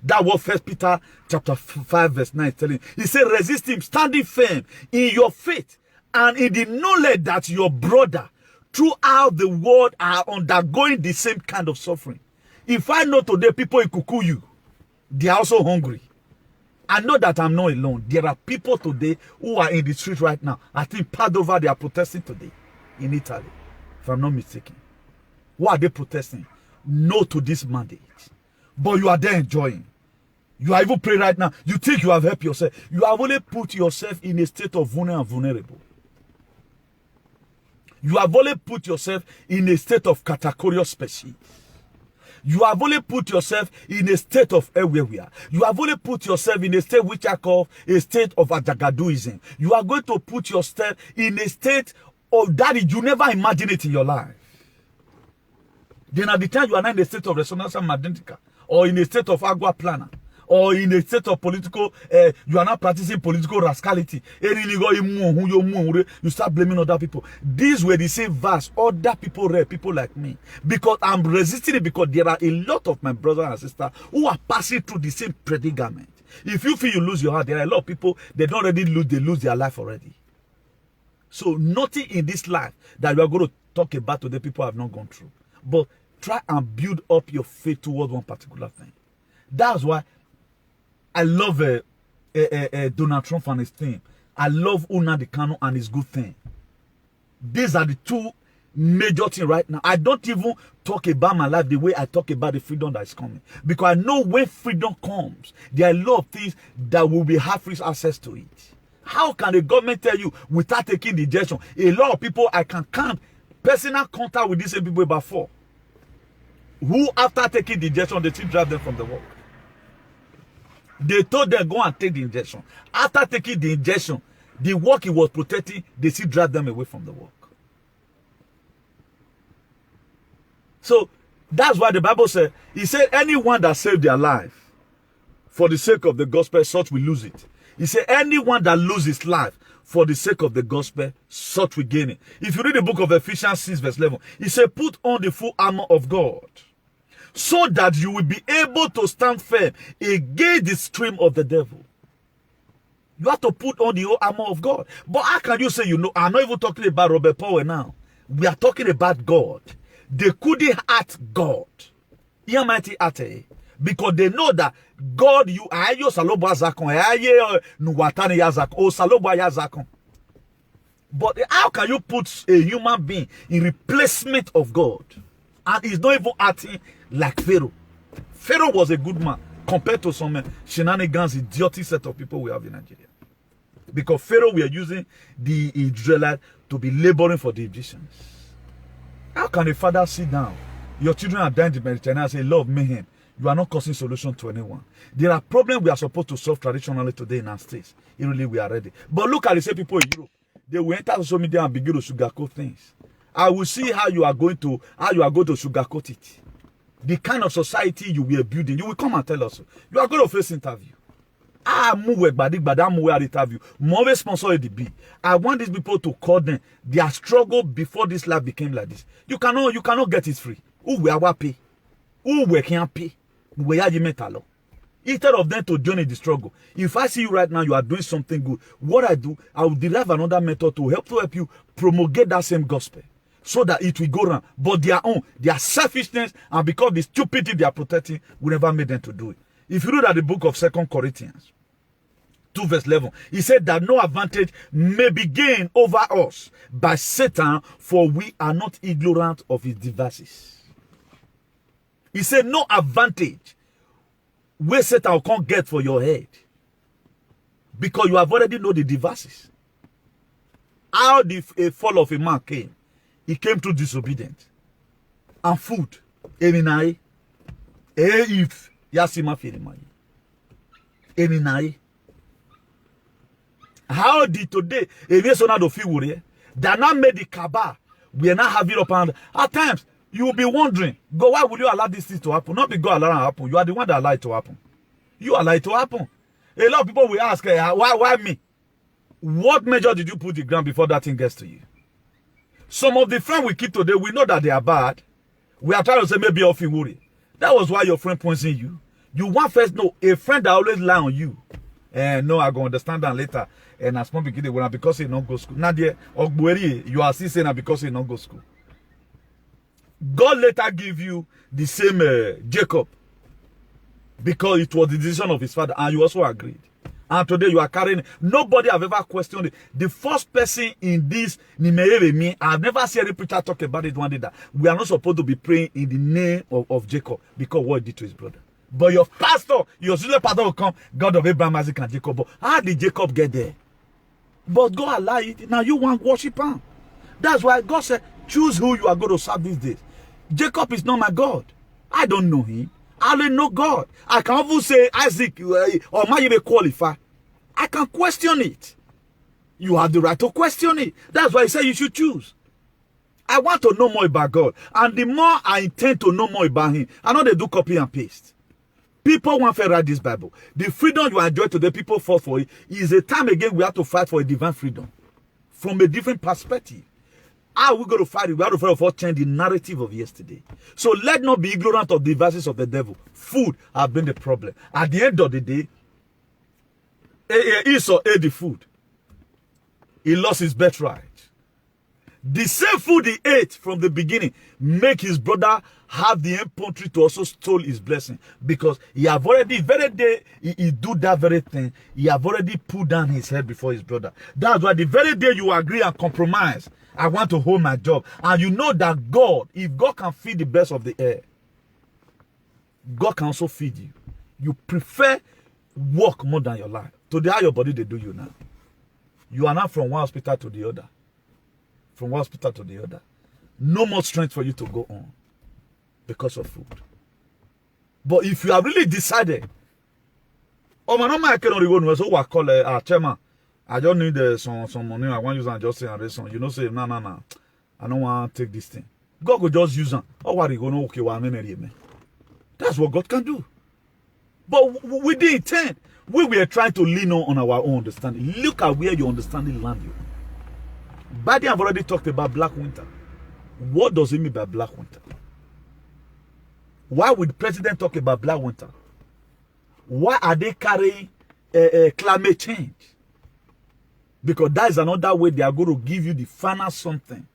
That was 1 Peter chapter 5 verse 9 telling. He said resist him, standing firm in your faith and in the knowledge that your brother throughout the world are undergoing the same kind of suffering. If I know today people in Kikuyu, they are also hungry. I know that I'm not alone. There are people today who are in the street right now. I think Padova, they are protesting today in Italy, if I'm not mistaken. Why are they protesting? No to this mandate. But you are there enjoying. You are even praying right now. You think you have helped yourself. You have only put yourself in a state of vulnerable. You have only put yourself in a state of categorical species. You have only put yourself in a state of everywhere. You have only put yourself in a state which I call a state of Ajagaduism. You are going to put yourself in a state of that you never imagine it in your life. Then at the time you are not in a state of resonance magnetica, or in a state of agua plana, or in a state of political, you are not practicing political rascality. You start blaming other people. These were the same verse other people read, people like me. Because I'm resisting it because there are a lot of my brothers and sisters who are passing through the same predicament. If you feel you lose your heart, there are a lot of people, they don't already lose, they lose their life already. So nothing in this life that we are going to talk about today, people have not gone through. But try and build up your faith towards one particular thing. That's why I love Donald Trump and his thing. I love Nnamdi Kanu and his good thing. These are the two major things right now. I don't even talk about my life the way I talk about the freedom that is coming. Because I know when freedom comes, there are a lot of things that will be have free access to it. How can the government tell you without taking the injection? A lot of people, I can count personal contact with these same people about 4. Who after taking the injection, they still drive them from the work. They told them go and take the injection. After taking the injection, the work he was protecting, they still drive them away from the work. So that's why the Bible said, he said, anyone that saved their life for the sake of the gospel, such will lose it. He said, anyone that loses his life for the sake of the gospel, such will gain it. If you read the book of Ephesians 6 verse 11, he said, put on the full armor of God, so that you will be able to stand firm against the stream of the devil. You have to put on the whole armor of God. But how can you say, you know, I'm not even talking about Robert Powell now. We are talking about God. They couldn't hurt God. Because they know that God, you ayo salobo zakon, aye nuwatani yazakon, o salobo yazakon. But how can you put a human being in replacement of God? And he's not even acting like Pharaoh. Pharaoh was a good man compared to some shenanigans, idiotic set of people we have in Nigeria. Because Pharaoh, we are using the Israelites to be laboring for the Egyptians. How can a father sit down? Your children are dying in the Mediterranean and say, love mayhem. You are not causing solution to anyone. There are problems we are supposed to solve traditionally today in our states. Really, we are ready. But look at the same people in Europe. They will enter social media and begin to sugarcoat things. I will see how you are going to sugarcoat it. The kind of society you will be building. You will come and tell us. You are going to face interview. I want these people to call them their struggle before this life became like this. You cannot get it free. Who will pay? Who will can't pay? Instead of them to join in the struggle. If I see you right now, you are doing something good. What I do, I will derive another method to help you promulgate that same gospel, so that it will go around. But their selfishness, and because the stupidity they are protecting, will never make them to do it. If you read at the book of 2 Corinthians 2 verse 11, he said that no advantage may be gained over us by Satan, for we are not ignorant of his devices. He said no advantage where Satan can't get for your head, because you have already know the devices. How the fall of a man came. He came through disobedience. And food. Eminai. If Yasima Firimai. Eminai. How did today a son of figure that now made the Kaaba? We are not having up, and at times you will be wondering, God, why will you allow this thing to happen? Not be God allowing it to happen. You are the one that allowed it to happen. You allow it to happen. A lot of people will ask, why me? What measure did you put the ground before that thing gets to you? Some of the friends we keep today, we know that they are bad. We are trying to say maybe off in worry. That was why your friend points in you. You want first know a friend that always lie on you. And no, I go understand that later. And as mom begin to because he not go school. Now there, you are still saying that because he not go school. God later give you the same Jacob, because it was the decision of his father, and you also agreed. And today you are carrying. Nobody have ever questioned it. The first person in this me, I've never seen any preacher talk about it one day that we are not supposed to be praying in the name of Jacob, because what he did to his brother. But your pastor, your senior pastor will come, God of Abraham, Isaac, and Jacob. But how did Jacob get there? But God allowed it. Now you want worship him. That's why God said, choose who you are going to serve these days. Jacob is not my God. I don't know him. I only know God. I can even say Isaac or might even qualify. I can question it. You have the right to question it. That's why he said you should choose. I want to know more about God. And the more I intend to know more about him, I know they do copy and paste. People want to write this Bible. The freedom you enjoy today, people fought for it. Is a time again we have to fight for a divine freedom from a different perspective. How are we going to fight it? We have to fight for change the narrative of yesterday. So let not be ignorant of the devices of the devil. Food have been the problem. At the end of the day, Esau ate the food. he lost his birthright. The same food he ate from the beginning make his brother have the infantry to also steal his blessing, because he have already, very day he do that very thing, he have already put down his head before his brother. That's why the very day you agree and compromise, I want to hold my job, and you know that God, if God can feed the birds of the air, God can also feed you. You prefer work more than your life. Today, how your body they do you now? You are now from one hospital to the other. From one hospital to the other. No more strength for you to go on because of food. But if you have really decided, oh man, I cannot go so what call chairman. I don't need some money. I want to use and just say and raise on. You know, say no. I don't want to take this thing. God will just use them. Oh, what you gonna okay? That's what God can do. But with the intent, we were trying to lean on our own understanding. Look at where your understanding land you. Badi have already talked about black winter. What does it mean by black winter? Why would the president talk about black winter? Why are they carrying climate change? Because that is another way they are going to give you the final something.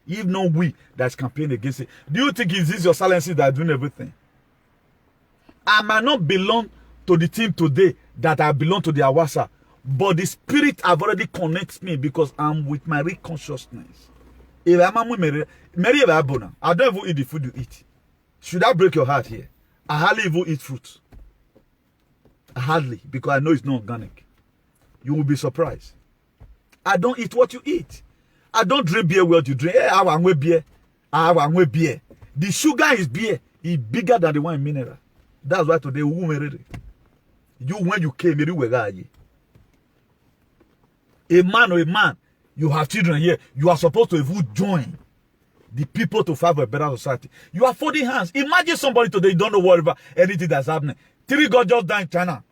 If not we that's campaigning against it. Do you think it's this your silences that are doing everything? I might not belong to the team today that I belong to the Awasa, but the spirit have already connected me because I'm with my real consciousness. If I'm I don't even eat the food you eat. Should I break your heart here? I hardly even eat fruit. Hardly, because I know it's not organic. You will be surprised. I don't eat what you eat. I don't drink beer what you drink. I want beer. I want beer. The sugar is beer. It's bigger than the one in mineral. That's why today who married you when you came a man, you have children here. You are supposed to even join the people to fight for a better society. You are folding hands. Imagine somebody today, you don't know whatever anything that's happening. 3 God just died in China.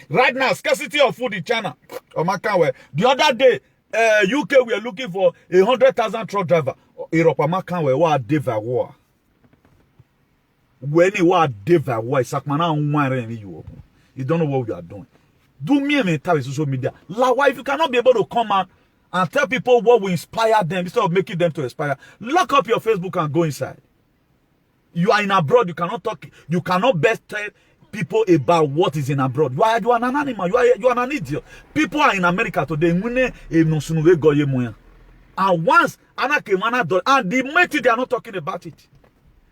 Right now, scarcity of food in China. The other day, UK, we are looking for 100,000 truck driver. Europe, what war. When you are devour, you don't know what we are doing. Do me a mental social media. Like, if you cannot be able to come out and tell people what will inspire them instead of making them to inspire, lock up your Facebook and go inside. You are in abroad, you cannot talk, you cannot best tell people about what is in abroad. You are an animal, you are an idiot. People are in America today, and once and the Métis, they are not talking about it.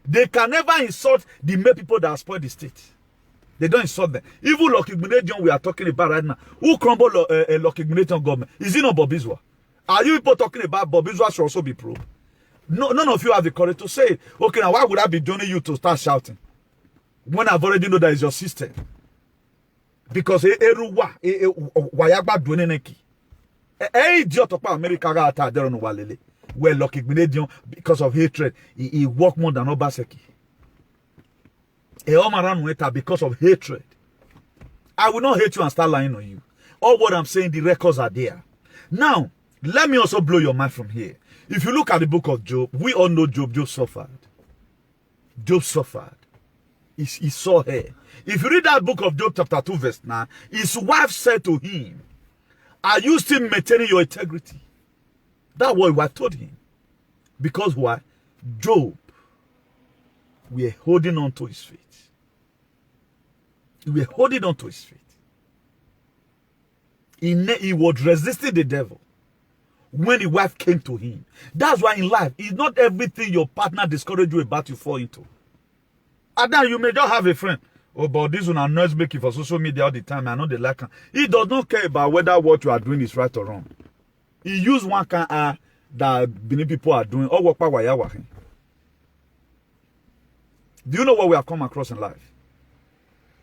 They can never insult the May people that spoil the state. They don't insult them. Even Lucky Gnadion we are talking about right now. Who crumble Lucky Gnadion government? Is it not Bobizwa? Are you people talking about Bobizwa should also be proved? No, none of you have the courage to say it. Okay, now why would I be joining you to start shouting? When I've already know that is your system. Because wayagba dweneneki. Idiot talk about America got there on Walele. Where Lucky Gnadion, because of hatred, he worked more than Obaseki. Because of hatred. I will not hate you and start lying on you. All what I'm saying, the records are there. Now, let me also blow your mind from here. If you look at the book of Job, we all know Job suffered. Job suffered. He saw her. If you read that book of Job chapter 2 verse 9, his wife said to him, are you still maintaining your integrity? That's what I told him. Because why? Job, we are holding on to his faith. We are holding on to his faith. He was resisting the devil when the wife came to him. That's why in life, it's not everything your partner discourages you about you fall into. And then you may just have a friend. Oh, but this one annoys me for social media all the time. I know they like him. He does not care about whether what you are doing is right or wrong. He used one kind of that many people are doing. Do you know what we have come across in life?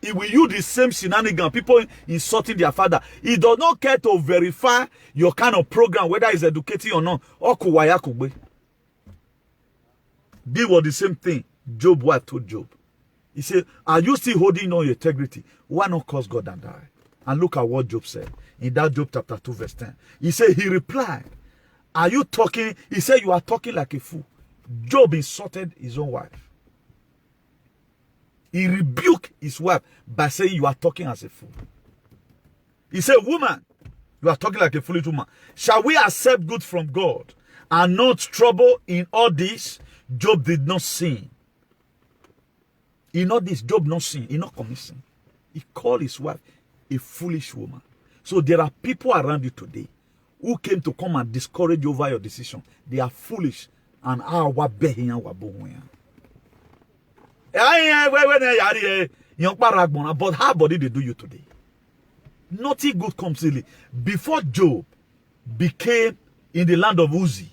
He will use the same shenanigan, people insulting their father. He does not care to verify your kind of program, whether it's educating or not. This was the same thing Job wife told Job. He said, are you still holding on your integrity? Why not curse God and die? And look at what Job said in that Job chapter 2 verse 10. He said, he replied, are you talking? He said, you are talking like a fool. Job insulted his own wife. He rebuked his wife by saying, you are talking as a fool. He said, woman, You are talking like a foolish woman. Shall we accept good from God and not trouble in all this? Job did not sin. In all this, Job not sin. He not commit sin. He called his wife a foolish woman. So there are people around you today who came to come and discourage you over your decision. They are foolish. And but how body they do you today? Nothing good comes easily. Before Job became in the land of Uzi,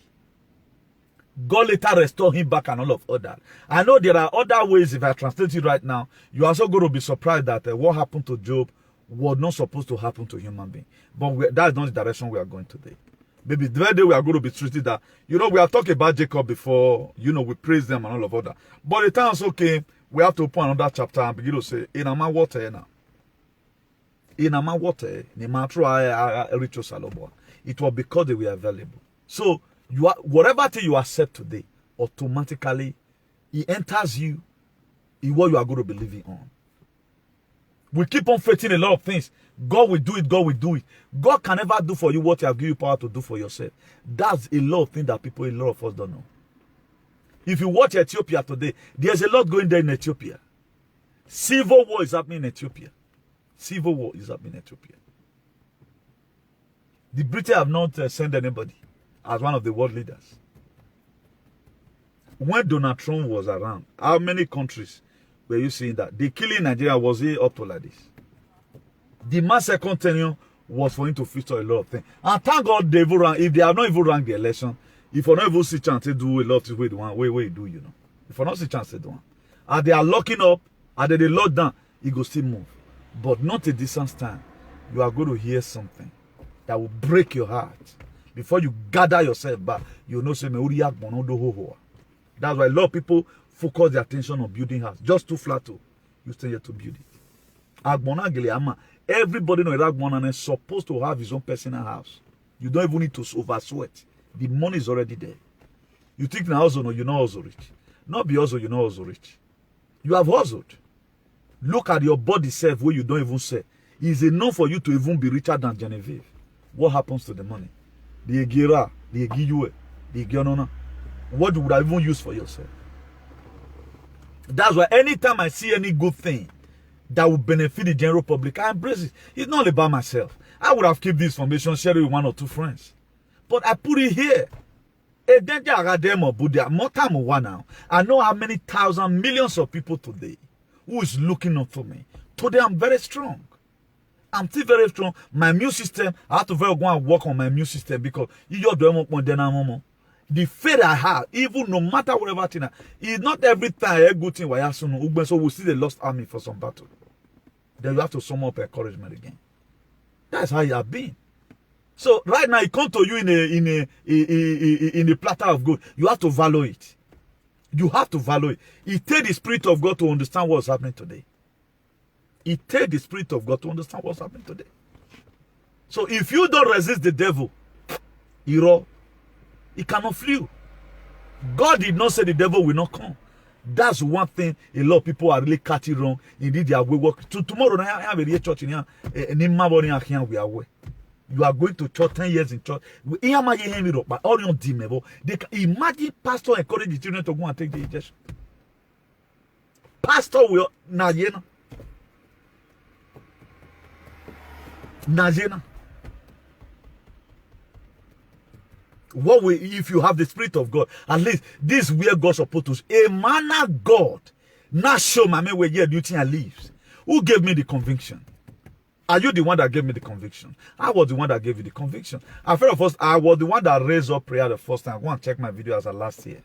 God later restored him back and all of that. I know there are other ways. If I translate it right now, you're also going to be surprised that what happened to Job was not supposed to happen to human being. But that's not the direction we are going today. Maybe the day we are going to be treated that, we are talking about Jacob before, we praise them and all of that. But the time also came, we have to open another chapter and begin to say, in a man water now. In a man water, it was because they were available. So, whatever thing you accept today, automatically, it enters you in what you are going to be living on. We keep on faithing a lot of things. God will do it, God will do it. God can never do for you what He has given you power to do for yourself. That's a lot of things that a lot of us don't know. If you watch Ethiopia today, there's a lot going there in Ethiopia. Civil war is happening in Ethiopia. Civil war is happening in Ethiopia. The British have not sent anybody as one of the world leaders. When Donald Trump was around, how many countries were you seeing that? The killing in Nigeria, was it up to like this? The man's second tenure was for him to feature a lot of things. And thank God if they have not even ranked the election, if you not even see chance to do a lot of things with one way you do, If you not see chance to do one. And they are locking up, and then they lock down, it will still move. But not a distance time. You are going to hear something that will break your heart. Before you gather yourself back, you know, say, that's why a lot of people focus their attention on building house. Just too flat, you stay here to build it. Everybody in Agbona is supposed to have his own personal house. You don't even need to oversweat. The money is already there. You think now also, no, you're not also rich. Not be also, you're not also rich. You have hustled. Look at your body self where you don't even say. It's enough for you to even be richer than Genevieve. What happens to the money? The Egira, the Egiyue, the Egionona. What would I even use for yourself? That's why anytime I see any good thing that will benefit the general public, I embrace it. It's not about myself. I would have kept this information, shared it with one or two friends. But I put it here. I know how many thousands, millions of people today who is looking up for me. Today I'm very strong. I'm still very strong. My immune system, I have to go and work on my immune system because the faith I have, even no matter whatever thing, it's not every time a good thing. So we see the lost army for some battle. Then you have to sum up encouragement again. That's how you have been. So right now, it comes to you in a platter of gold. You have to value it. You have to value it. It takes the Spirit of God to understand what's happening today. It takes the Spirit of God to understand what's happening today. So if you don't resist the devil, he cannot flee. God did not say the devil will not come. That's one thing a lot of people are really catching wrong. Indeed, they are work. Tomorrow, I have a church in here. We are away. You are going to church 10 years in church. Imagine pastor encourage the children to go and take the injection. Pastor will Najena. What will, if you have the Spirit of God, at least this is where God's supposed to. A man of God, not show my man where your duty and leaves. Who gave me the conviction? Are you the one that gave me the conviction? I was the one that gave you the conviction. I was the one that raised up prayer the first time. Go and check my video as last year.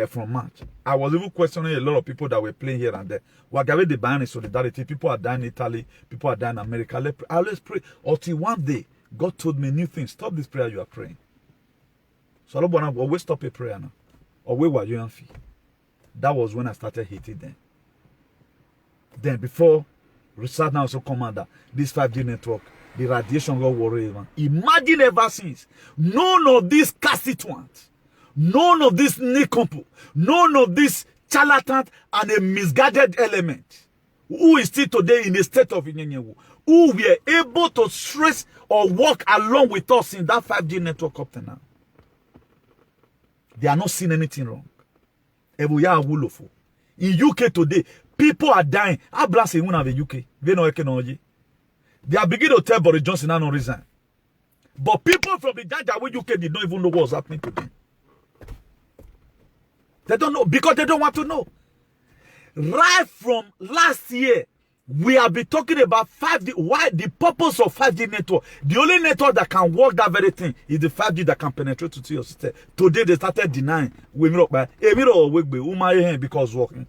From March. I was even questioning a lot of people that were playing here and there. Wagabe the ban is solidarity. People are dying in Italy. People are dying in America. I always pray. Until one day, God told me new things. Stop this prayer you are praying. So I don't always stop a prayer now. Or where were you and fee? That was when I started hating them. Then before research now also commander, this 5G network, the radiation got worried. Imagine ever since, none of these cast ones, none of this nincompoop, none of this charlatan and a misguided element who is still today in a state of Inyenyewu, who were able to trace or walk along with us in that 5G network up to now. They are not seeing anything wrong. In UK today, people are dying. I blast in one of the UK. They are beginning to tell Boris Johnson I don't resign. But people from the Janjaweed UK did not even know what was happening to them. They don't know because they don't want to know. Right from last year, we have been talking about 5G. Why? The purpose of 5G network. The only network that can work that very thing is the 5G that can penetrate to your system. Today they started denying. Because working.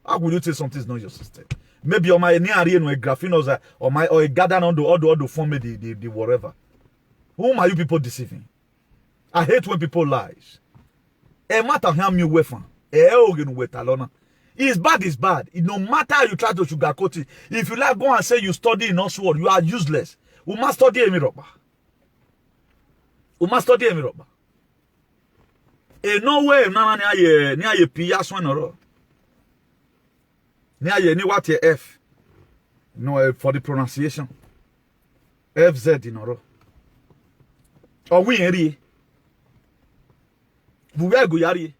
How would you say something is not your system? Maybe on my near a graphene or a garden on the form the whatever. Whom are you people deceiving? I hate when people lies. A matter how you weapon. It's bad, it's bad. No matter how you try to sugarcoat it. If you like go and say you study in Oxford, you are useless. We must study Emiroba. We must study Emiroba. No way, near ye Pias one or near ye ni what ye F. No, for the pronunciation. FZ in oro. Or we eri. Yari.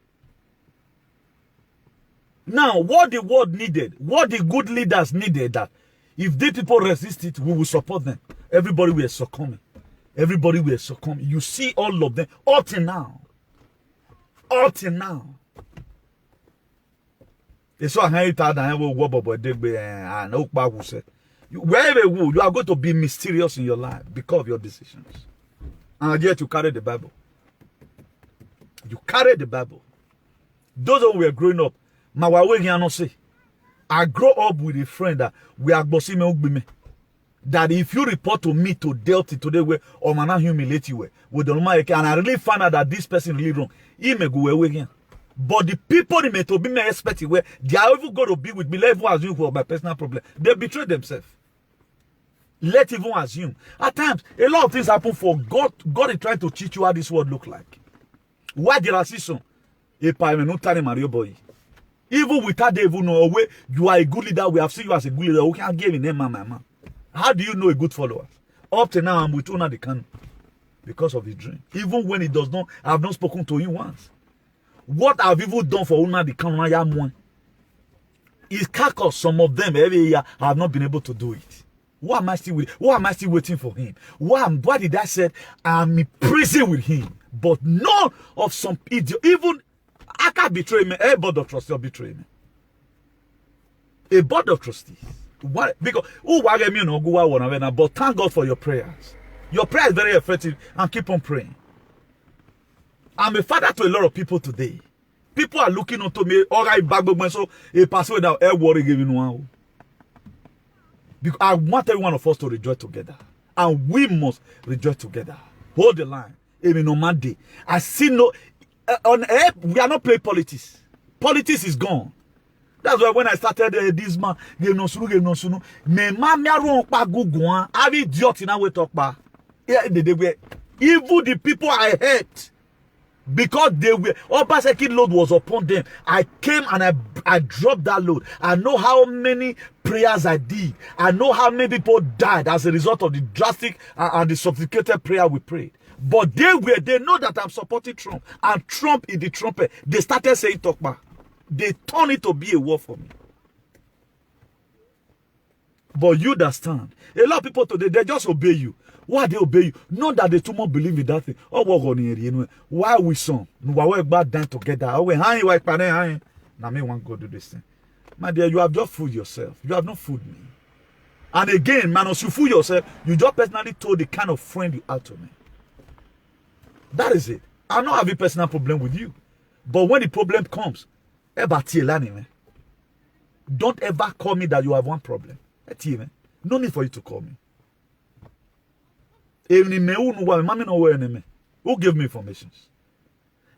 Now, what the world needed, what the good leaders needed, that if these people resist it, we will support them. Everybody will succumb. Everybody will succumb. You see all of them, up till now. Up till now. It's so high that I will walk about and will say, wherever you are going to be mysterious in your life because of your decisions. And yet you carry the Bible. You carry the Bible. Those who were growing up, I grow up with a friend that we are bossing that if you report to me to Delta today where or man humiliate you with the and I really find out that this person really wrong, he may go away again. But the people they may to be me expecting where they are even going to be with me, let even assume for my personal problem. They betray themselves. Let even assume. At times, a lot of things happen for God. God is trying to teach you how this world look like. Why did I see so? Mario boy. Even without they even know way, you are a good leader. We have seen you as a good leader. We can't give in name, mama. How do you know a good follower? Up to now, I'm with Una the can because of his dream. Even when he does not, I have not spoken to him once. What I've even done for Una the can, I am one. Is carcass. Some of them every year I have not been able to do it. Why am I still with? Why am I still waiting for him? Why did I say I'm in prison with him? But none of some idiot, even I can't betray me. A board of trustees will betray me. A board of trustees. What? Because but thank God for your prayers. Your prayer is very effective and keep on praying. I'm a father to a lot of people today. People are looking onto me. All right, back so a password without air worry giving one. Because I want every one of us to rejoice together. And we must rejoice together. Hold the line. Even on Monday. I see no on air, we are not playing politics. Politics is gone. That's why when I started this man, give no sunu. Me mamia ron pa guguan. I idiot in our way talk ba. Even the people I hate, because they were Obaseki load was upon them. I came and I dropped that load. I know how many prayers I did. I know how many people died as a result of the drastic and the sophisticated prayer we prayed. But they know that I'm supporting Trump. And Trump is the trumpet. They started saying talk back. They turned it to be a war for me. But you that stand, a lot of people today, they just obey you. Why they obey you? Not that they too much believe in that thing. Oh, what going on? Why we some? Why we back down together? Oh, we hang like panel. Now me want to go do this thing. My dear, you have just fooled yourself. You have not fooled me. And again, man, as you fool yourself, you just personally told the kind of friend you are to me. That is it. I don't have a personal problem with you. But when the problem comes, don't ever call me that you have one problem. No need for you to call me. Who gave me information?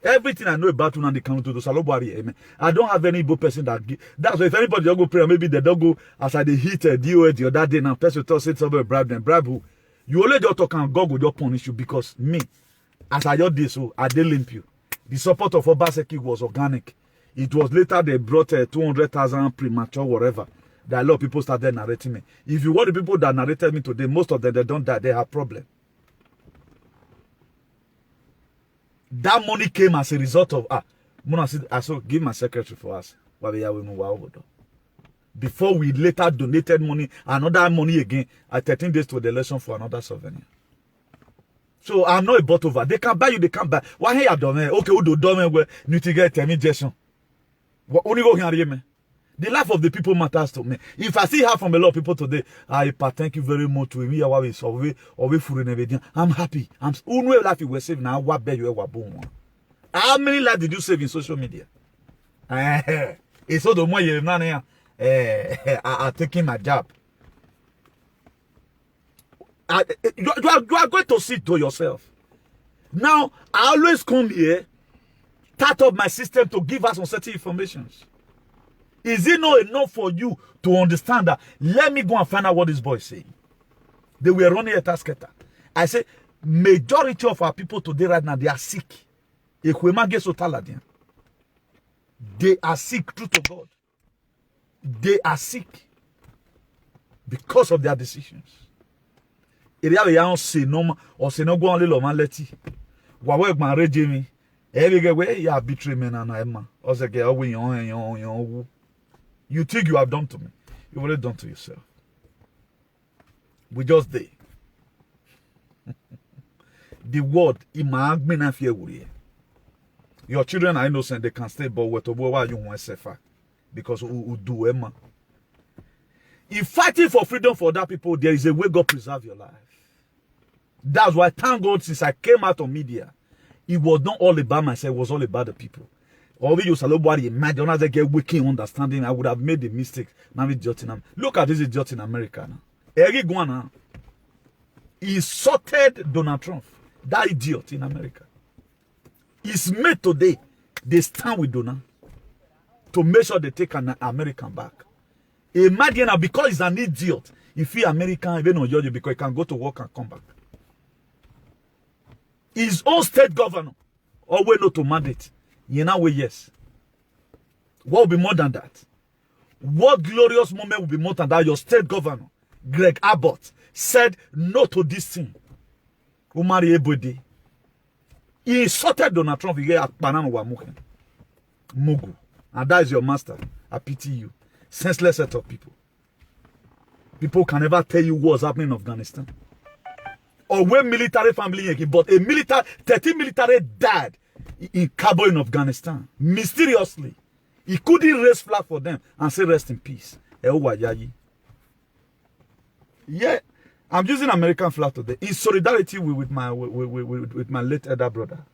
Everything I know about you and the country to Salobari, I don't have any Igbo person that give. That's why if anybody don't go pray, maybe they don't go as I hit DOA the other day now. Person tell say somebody bribe them. Bribe who? You only just talk and God will just punish you because me, as I just did so, I did limp you. The support of Obaseki was organic. It was later they brought 200,000 premature whatever. that a lot of people started narrating me. If you want the people that narrated me today, most of them, they don't die. They have problem. That money came as a result of, I saw give my secretary for us. Before we later donated money, another money again, at 13 days to the election for another souvenir. So I'm not a bot over. They can buy you, they can buy. Why here done? Okay, who do dome where you to get me Jason? What only go here me? The life of the people matters to me. If I see her from a lot of people today, thank you very much to me. I'm happy. I'm life you were saving now. What bet you were born? How many lives did you save in social media? It's all the more you're not here. Taking my job. You are going to see to yourself. Now, I always come here, start up my system to give us some certain informations. Is it not enough for you to understand that? Let me go and find out what this boy is saying. They were running a tasketa. I say, majority of our people today right now, they are sick. They are sick, truth to God. They are sick because of their decisions. If you don't say no, or say no, go on little man, let it. What work man, Regime? Every get way, you are betray men and Emma. Or say, get away, you think you have done to me. You've already done to yourself. We just there. The word, your children are innocent, they can stay, but why you want to suffer? Because we do Emma. In fighting for freedom for that people, there is a way God preserve your life. That's why, thank God, since I came out of media, it was not all about myself, it was all about the people. Or we use a lot of imagine as I get wicked understanding, I would have made the mistake. Now we look at this idiot in America now. Eric Guana, he sorted Donald Trump. That idiot in America. It's made today. They stand with Donald to make sure they take an American back. Imagine now, because he's an idiot, if he American, even on Georgia, because he can go to work and come back. His own state governor, always not to mandate. You know, yes. What will be more than that? What glorious moment will be more than that? Your state governor, Greg Abbott, said no to this thing. Umari Ebode. He insulted Donald Trump. He get Mugu. And that is your master. I pity you. Senseless set of people. People can never tell you what's happening in Afghanistan. Or when military family, but a military, 13 military died in Kabul in Afghanistan. Mysteriously. He couldn't raise flag for them and say rest in peace. Yeah. I'm using American flag today in solidarity with my late elder brother.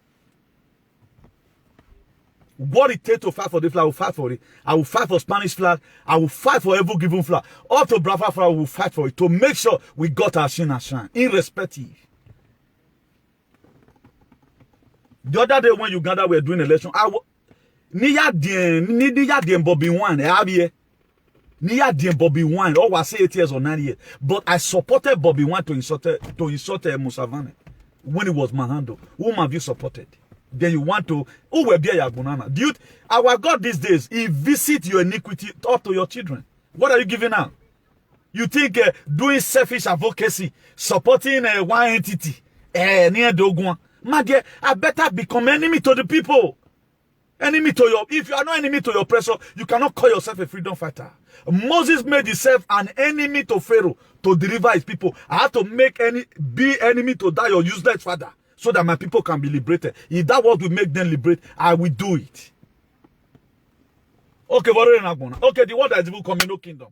What it takes to fight for the flag, I will fight for it. I will fight for Spanish flag. I will fight for every given flag. All to Biafra flag, we will fight for it to make sure we got our shine and shine, irrespective. The other day when Uganda were doing election, Bobby Wine, Bobby Wine, or was 8 years or 9 years. But I supported Bobby Wine to insult Museveni when it was Mahando. Whom have you supported? Then you want to, who will be your banana? Dude, our God these days, he visits your iniquity up to your children. What are you giving out? You think doing selfish advocacy, supporting one entity, near Dogwan, my dear, I better become enemy to the people. Enemy to your, if you are not enemy to your oppressor, you cannot call yourself a freedom fighter. Moses made himself an enemy to Pharaoh to deliver his people. I have to be enemy to that your useless father, so that my people can be liberated. If that what will make them liberate, I will do it. Okay, okay, the word that is even coming, no kingdom.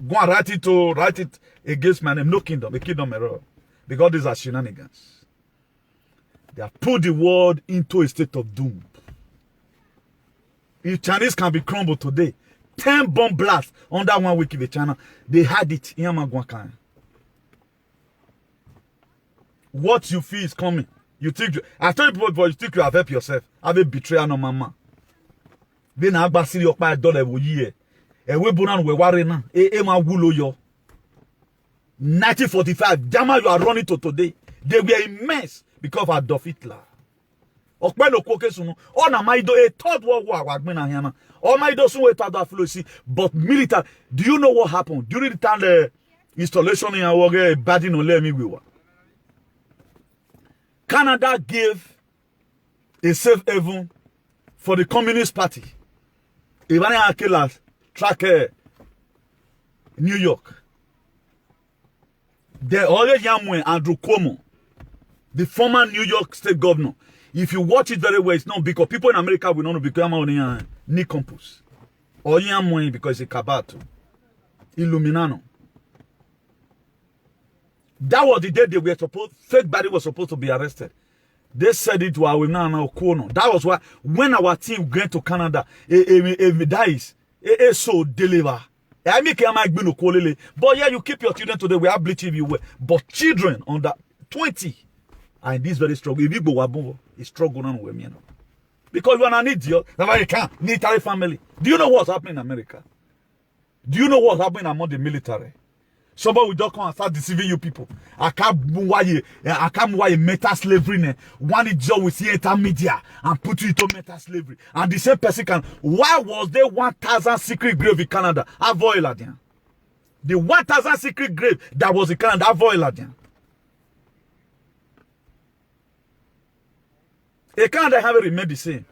Go and write it against my name, no kingdom, a kingdom error. Because these are shenanigans. They have put the world into a state of doom. If Chinese can be crumbled today, 10 bomb blasts under 1 week in China, they had it in Yamagwakan. What you feel is coming. You think, I told you before, you think you have helped yourself. Have a betrayal no mama. Then I basili your $5 every year. And we bonan we warena. Ma wulo yo. 1945, Jama you are running to today. They were immense because of Adolf Hitler. okpelo kwoke sunu o na maido a third world war wagbe na hiana o maido sun we tada flusi but military. Do you know what happened during the time the installation in our badin on lemi we were? Canada gave a safe haven for the Communist Party. Ivani Akela track New York. The other young Andrew Cuomo, the former New York State governor. If you watch it very well, it's not because people in America will not become on Nick Campus. Or young because it's a kabato. Illuminano. That was the day they were supposed, fake body was supposed to be arrested. They said it to our now corner. That was why when our team went to Canada, dies, so deliver. I make a mic no quality. But yeah, you keep your children today. We are bleaching you. But children under 20 are in this very struggle. If you go wabo, it's struggle on with me. Because you are an idiot, American military family. Do you know what's happening in America? Do you know what's happening among the military? Somebody will just come and start deceiving you people. I can't why meta slavery. One job with the media and put you into meta slavery. And the same person can. Why was there 1,000 secret grave in Canada? Avoid Ladian. The 1,000 secret grave that was in Canada. Avoid Ladian. A Canada haven't remained the same.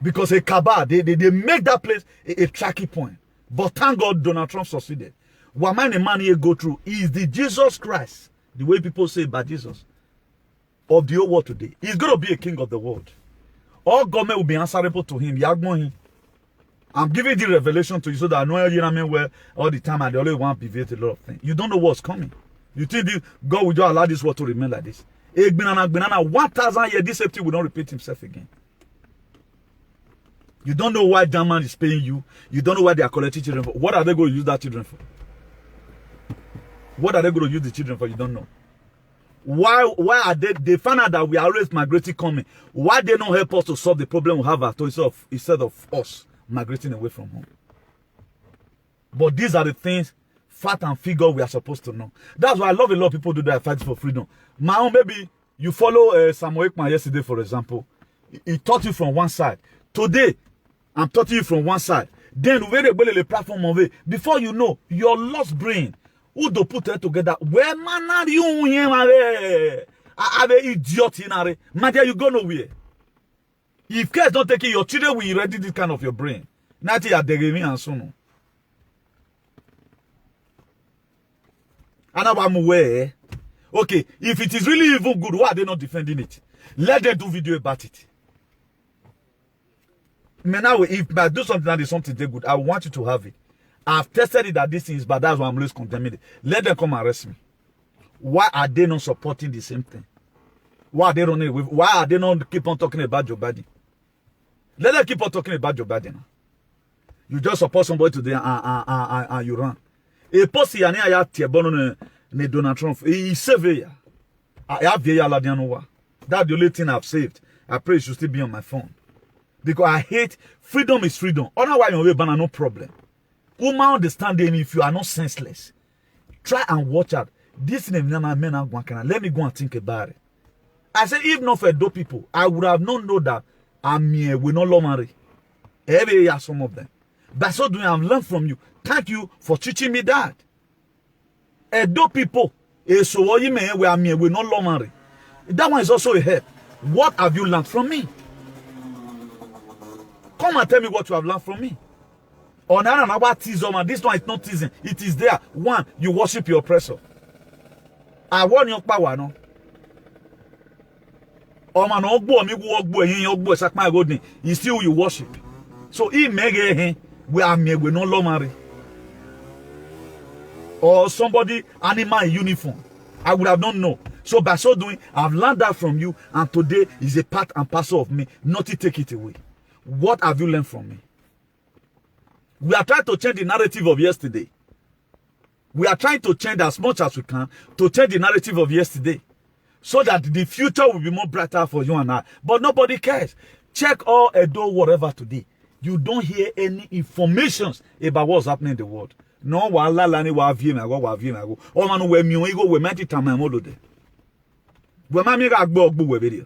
Because a cabal, they make that place a tracking point. But thank God Donald Trump succeeded. What man here go through is the Jesus Christ, the way people say about Jesus, of the whole world today. He's going to be a king of the world. All government will be answerable to him. I'm giving the revelation to you so that I know you know where all the time I always want to deviate a lot of things. You don't know what's coming. You think God will just allow this world to remain like this? 1,000 years, this safety will not repeat himself again. You don't know why German is paying you. You don't know why they are collecting children for. What are they going to use that children for? What are they going to use the children for? You don't know. Why are they found out that we are always migrating coming. Why they don't help us to solve the problem we have at home instead of us migrating away from home? But these are the things, fact and figure, we are supposed to know. That's why I love a lot of people do that fight for freedom. My own baby, you follow Samuel Ekman yesterday, for example. He taught you from one side. Today, I'm talking you from one side. Then we will the platform of it. Before you know, your lost brain, who do put it together? Where man are you here? Are they idiot in are? Man, you go nowhere. If kids don't take it, your children will ready this kind of your brain. Not here they give me and so on. And I'm aware. Okay, if it is really even good, why are they not defending it? Let them do video about it. Now, if I do something that is something they good, I want you to have it. I've tested it that this is bad. That's why I'm always condemning it. Let them come and arrest me. Why are they not supporting the same thing? Why are they not keep on talking about Joe Biden? Let them keep on talking about Joe Biden. You just support somebody today and you run. A posse ya ne Donald Trump. He saved ya. That's the only thing I've saved. I pray it should still be on my phone. Because I hate freedom is freedom. Otherwise, you're no problem. Woman understand them if you are not senseless. Try and watch out. This name, let me go and think about it. I said, if not for those people, I would have not known that I'm here with no law marry. Every year, some of them. But so doing, I've learned from you. Thank you for teaching me that. Those people, so you may we are here with no law marry. That one is also a help. What have you learned from me? Come and tell me what you have learned from me. On about teasing, this one is not teasing. It is there. One, you worship your oppressor. I want your power, no. Oh man, you still you worship. So he make we are me we no law marry. Or somebody animal in uniform. I would have not known. So by so doing, I've learned that from you, and today is a part and parcel of me. Not to take it away. What have you learned from me? We are trying to change the narrative of yesterday. We are trying to change as much as we can to change the narrative of yesterday, so that the future will be more brighter for you and I. But nobody cares. Check all Edo whatever today. You don't hear any informations about what's happening in the world. No, We mami ga gbo we video.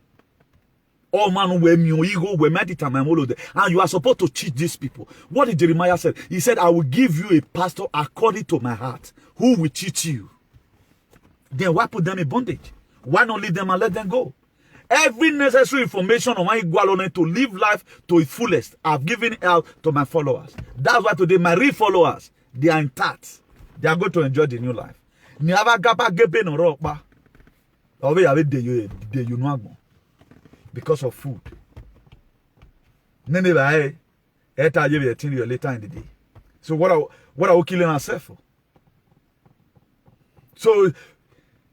Oh man, we me ego, we met it and you are supposed to cheat these people. What did Jeremiah say? He said, I will give you a pastor according to my heart, who will cheat you. Then why put them in bondage? Why not leave them and let them go? Every necessary information on my Igualone to live life to its fullest, I've given out to my followers. That's why today my real followers, they are intact. They are going to enjoy the new life. Because of food. Later in the day. So what are we killing ourselves for? So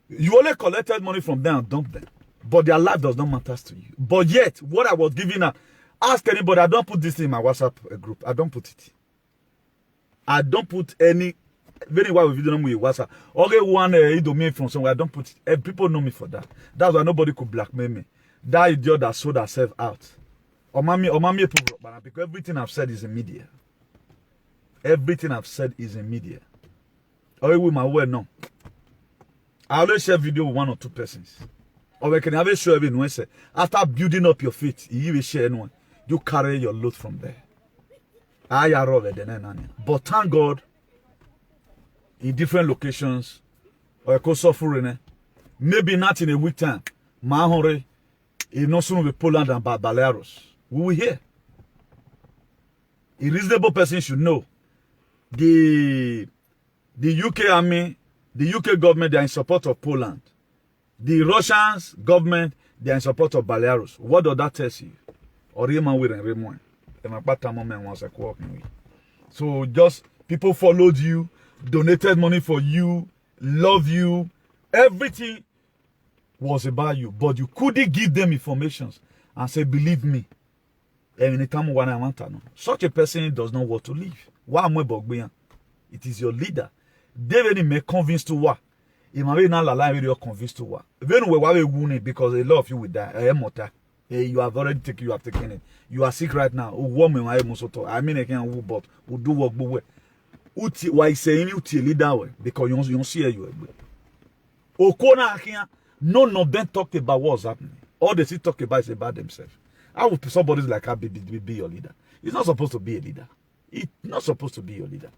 you only collected money from them and dumped them. But their life does not matter to you. But yet, what I was giving out, ask anybody, I don't put this in my WhatsApp group. I don't put it. I don't put any, very well with WhatsApp. Okay, one domain from somewhere, I don't put it. People know me for that. That's why nobody could blackmail me. That idiot that sold herself out. Because everything I've said is in media. Everything I've said is in media. Or with my word, no. I always share video with 1 or 2 persons. Or we can have a show everyone say, after building up your feet, you will share anyone. You carry your load from there. But thank God, in different locations, or suffering, maybe not in a week time, Mahore, if not soon with Poland and Belarus. We will hear. A reasonable person should know the UK army, the UK government, they are in support of Poland. The Russians government, they are in support of Belarus. What does that tell you? Or so just people followed you, donated money for you, love you, everything was about you, but you couldn't give them information and say, believe me. Such a person does not want to live. It is your leader. David may convince to what? It might be not lie with your convinced to what? Even we were wounded because a lot of you will die. You have already taken, you have taken it. You are sick right now. I mean, I can't but we do work but why saying you to leader because you don't see you. Okona here, none of them talked about what's happening. All they see talk about is about themselves. How would somebody like that be your leader? He's not supposed to be a leader. He's not supposed to be your leader.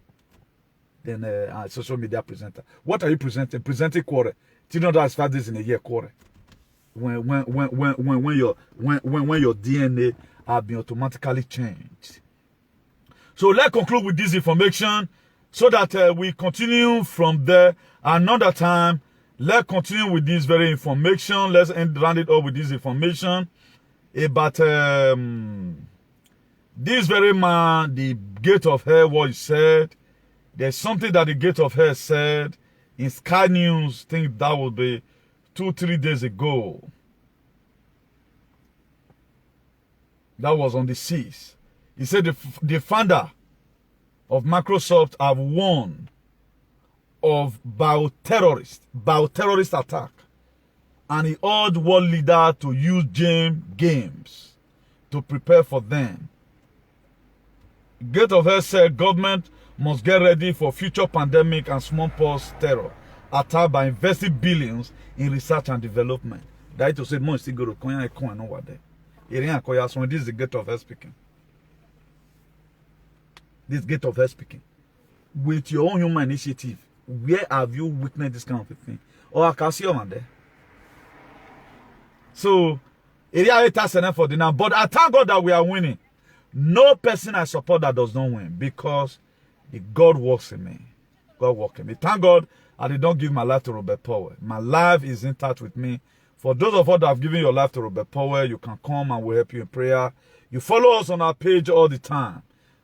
Then social media presenter. What are you presenting? Presenting quarter. Do you know that's 5 days in a year quarter? When your DNA have been automatically changed. So let's conclude with this information so that we continue from there another time. Let's continue with this very information. Let's round it up with this information about this very man, the gate of hell, what he said. There's something that the gate of hell said in Sky News. I think that would be 2-3 days ago. That was on the seas. He said the founder of Microsoft have warned of bioterrorist attack. And he urged world leaders to use games to prepare for them. Gate of Hell said government must get ready for future pandemic and smallpox terror attack by investing billions in research and development. That is to say, more still go to Konya and no what there. This is the Gate of Hell speaking. This Gate of Hell speaking. With your own human initiative, where have you witnessed this kind of a thing? Or I can see you man there. So, area it has enough for the now. But I thank God that we are winning. No person I support that does not win because the God works in me. God works in me. Thank God I did not give my life to Robert Powell. My life is in touch with me. For those of us that have given your life to Robert Powell, you can come and we'll help you in prayer. You follow us on our page all the time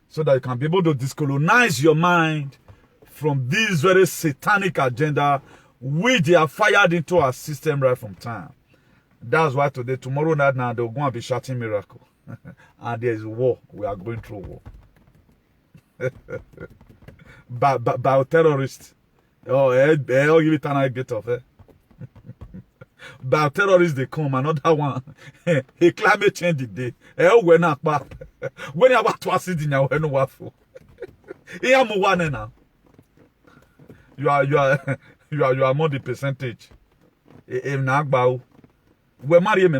so that you can be able to discolonize your mind from this very satanic agenda which they have fired into our system right from time. That's why today, tomorrow night now, they're going to be shouting miracle. And there is war. We are going through war. Bioterrorists. Oh, I'll give it a Gate of Hell. Bioterrorists, they come. Another one. He climate change the day. When I want to assist in your waffle. Now. You are more the percentage. We marry me.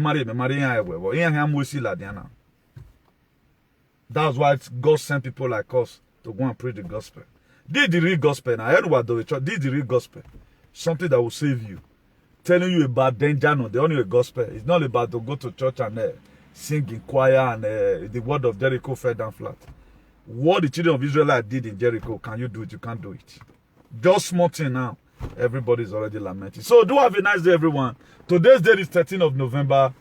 That's why God sent people like us to go and preach the gospel. This is the real gospel. Now, everyone do it. This is the real gospel. Something that will save you. Telling you about danger, no, the only gospel. It's not about to go to church and sing in choir and the word of Jericho fell down flat. What the children of Israel did in Jericho, can you do it? You can't do it. Just small thing now. Everybody's already lamenting. So do have a nice day, everyone. Today's date is 13th of November,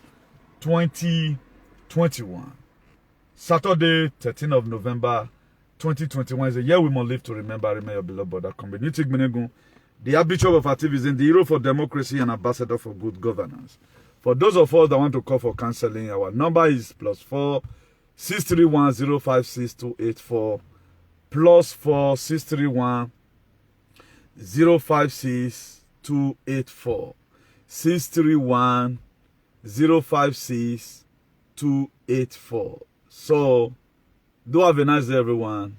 2021. Saturday, 13th of November, 2021 is a year we must live to remember. Remember your beloved brother. Nitik Menegun, the Archbishop of Activism, the hero for democracy and ambassador for good governance. For those of us that want to call for counseling, our number is +4 631 056 284 +4 631 056 284 631 056 284. So, do have a nice day, everyone,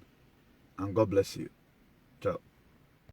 and God bless you.